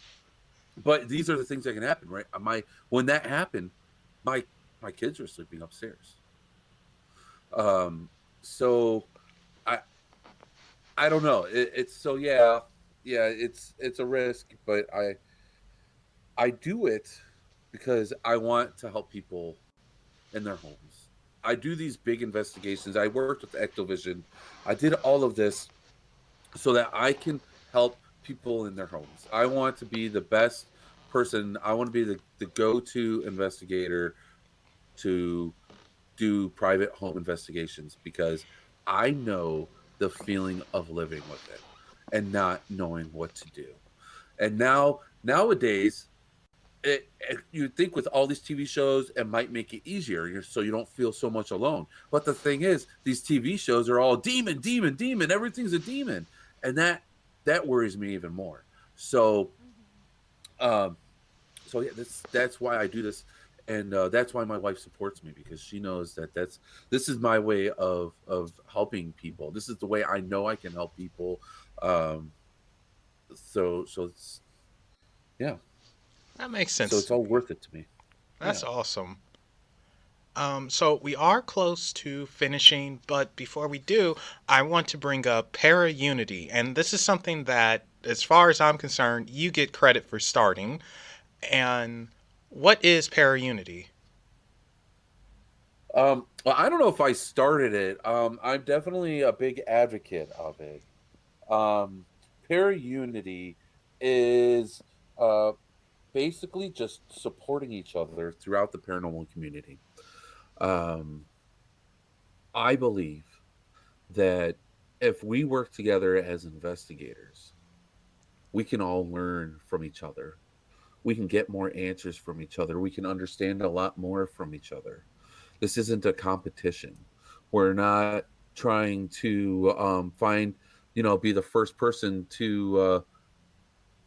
but these are the things that can happen, right? When that happened, my kids were sleeping upstairs. So I don't know. It's so yeah, it's a risk, but I do it because I want to help people in their homes. I do these big investigations. I worked with Ectovision. I did all of this so that I can help people in their homes. I want to be the best person. I want to be the go-to investigator to do private home investigations because I know the feeling of living with it and not knowing what to do. And nowadays, you'd think with all these TV shows, it might make it easier so you don't feel so much alone. But the thing is, these TV shows are all demon. Everything's a demon. And that worries me even more. So, yeah, that's why I do this. And that's why my wife supports me because she knows that this is my way of helping people. This is the way I know I can help people. So it's, yeah. That makes sense. So it's all worth it to me. That's awesome. So we are close to finishing, but before we do, I want to bring up para unity, and this is something that, as far as I'm concerned, you get credit for starting. And what is para unity? Well, I don't know if I started it. I'm definitely a big advocate of it. Um, Pair Unity is uh, basically just supporting each other throughout the paranormal community. Um, I believe that if we work together as investigators, we can all learn from each other. We can get more answers from each other. We can understand a lot more from each other. This isn't a competition. We're not trying to find, be the first person to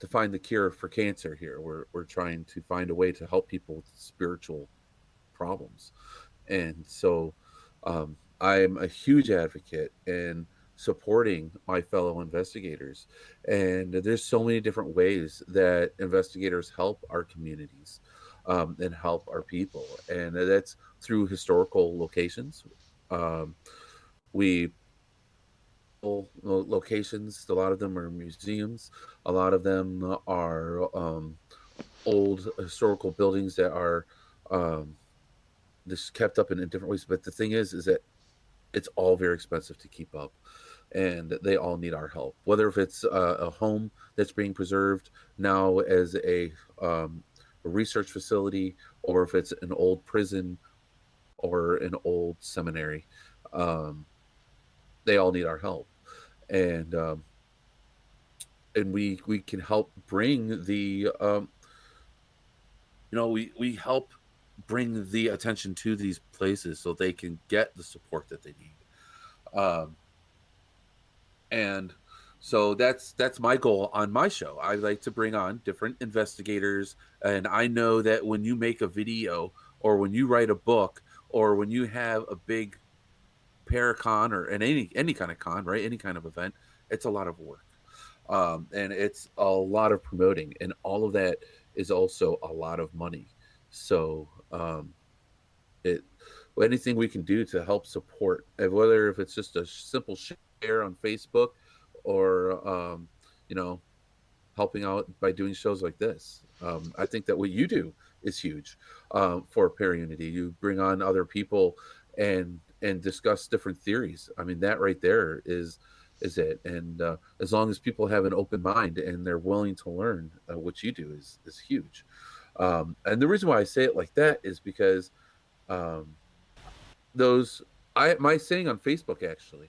find the cure for cancer here. We're trying to find a way to help people with spiritual problems. And so I'm a huge advocate in supporting my fellow investigators. And there's so many different ways that investigators help our communities and help our people. And that's through historical locations. Um, we locations, a lot of them are museums, a lot of them are old historical buildings that are um, this kept up in different ways. But the thing is that it's all very expensive to keep up, and they all need our help. Whether if it's a home that's being preserved now as a research facility, or if it's an old prison or an old seminary, um, they all need our help, and we can help bring we help bring the attention to these places so they can get the support that they need. Um, and so that's my goal on my show. I like to bring on different investigators, and I know that when you make a video or when you write a book or when you have a big paracon or any kind of con, right? Any kind of event, it's a lot of work. And it's a lot of promoting, and all of that is also a lot of money. So it anything we can do to help support, whether if it's just a simple share on Facebook or you know helping out by doing shows like this. I think that what you do is huge for Parunity. You bring on other people and discuss different theories. I mean, that right there is it. And as long as people have an open mind and they're willing to learn, what you do is huge. And the reason why I say it like that is because um, those my saying on Facebook actually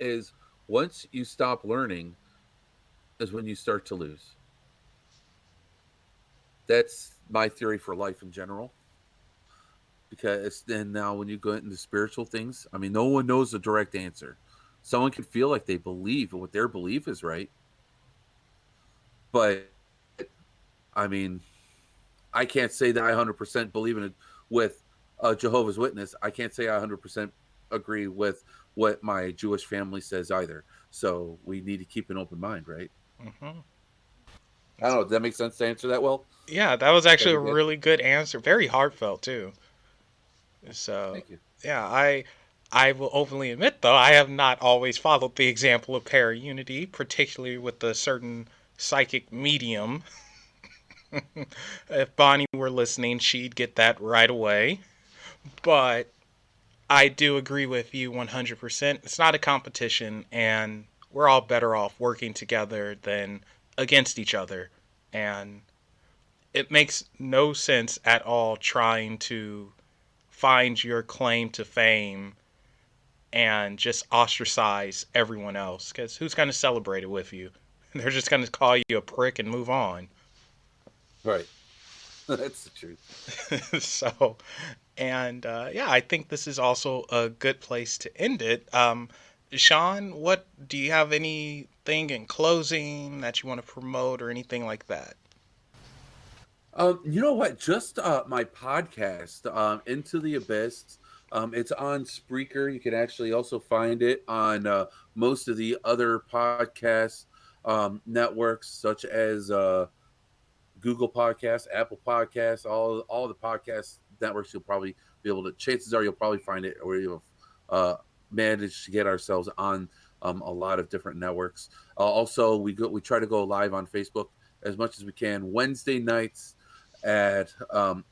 is once you stop learning is when you start to lose. That's my theory for life in general. Because then now when you go into spiritual things, I mean, no one knows the direct answer. Someone can feel like they believe what their belief is right, but I mean, I can't say that I 100% believe in it with a Jehovah's Witness. I can't say I 100% agree with what my Jewish family says either. So we need to keep an open mind, right? Hmm. I don't know. Does that make sense to answer that well? Yeah, that was actually a That'd be good. really good answer. Very heartfelt too. So, Thank you. yeah, I will openly admit though I have not always followed the example of para unity, particularly with a certain psychic medium. If Bonnie were listening, she'd get that right away. But I do agree with you 100%. It's not a competition, and we're all better off working together than against each other. And it makes no sense at all trying to find your claim to fame and just ostracize everyone else. Because who's going to celebrate it with you? They're just going to call you a prick and move on. Right. That's the truth. So, and yeah, I think this is also a good place to end it. Shawn, what do you have anything in closing that you want to promote or anything like that? You know what? Just my podcast, Into the Abyss. It's on Spreaker. You can actually also find it on most of the other podcast networks, such as Google Podcasts, Apple Podcasts, all the podcast networks. You'll probably be able to. Chances are you'll probably find it, or you'll manage to get ourselves on a lot of different networks. Also, we try to go live on Facebook as much as we can Wednesday nights at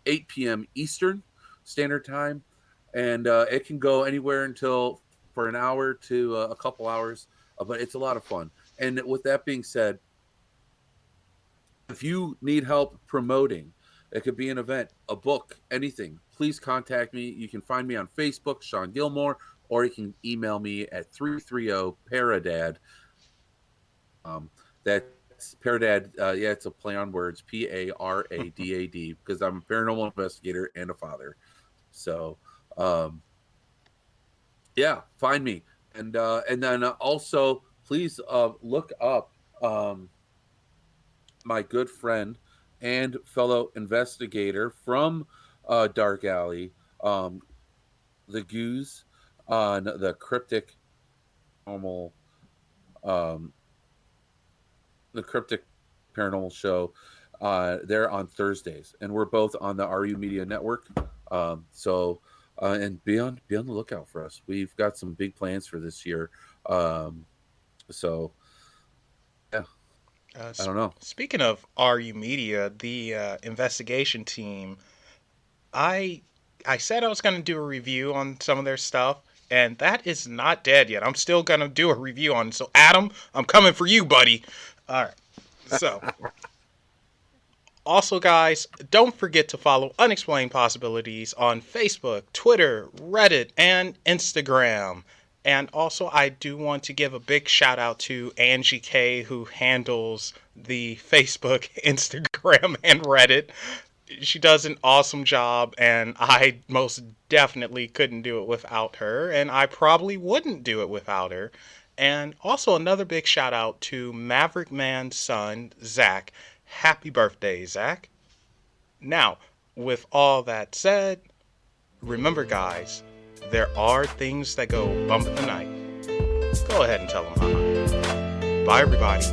8 p.m. Eastern Standard Time, and it can go anywhere until for an hour to a couple hours, but it's a lot of fun. And with that being said, if you need help promoting, it could be an event, a book, anything, please contact me. You can find me on Facebook, Shawn Gilmore, or you can email me at 330-PARADAD. That's Paradad. Yeah, it's a play on words, Paradad, because I'm a paranormal investigator and a father. So, yeah, find me. And then also, please look up my good friend and fellow investigator from Dark Alley, the Goose, on the Cryptic Paranormal, the Cryptic Paranormal Show. They're on Thursdays, and we're both on the RU Media Network. And be on the lookout for us. We've got some big plans for this year. So yeah. I don't know. Speaking of RU Media, the investigation team, I said I was going to do a review on some of their stuff, and that is not dead yet. I'm still going to do a review on it. So, Adam, I'm coming for you, buddy. All right. So, also, guys, don't forget to follow Unexplained Possibilities on Facebook, Twitter, Reddit, and Instagram. And also, I do want to give a big shout out to Angie K, who handles the Facebook, Instagram, and Reddit. She does an awesome job, and I most definitely couldn't do it without her, and I probably wouldn't do it without her. And also, another big shout out to Maverick Man's son, Zach. Happy birthday, Zach. Now, with all that said, remember, guys, there are things that go bump in the night. Go ahead and tell them, haha. Bye, everybody.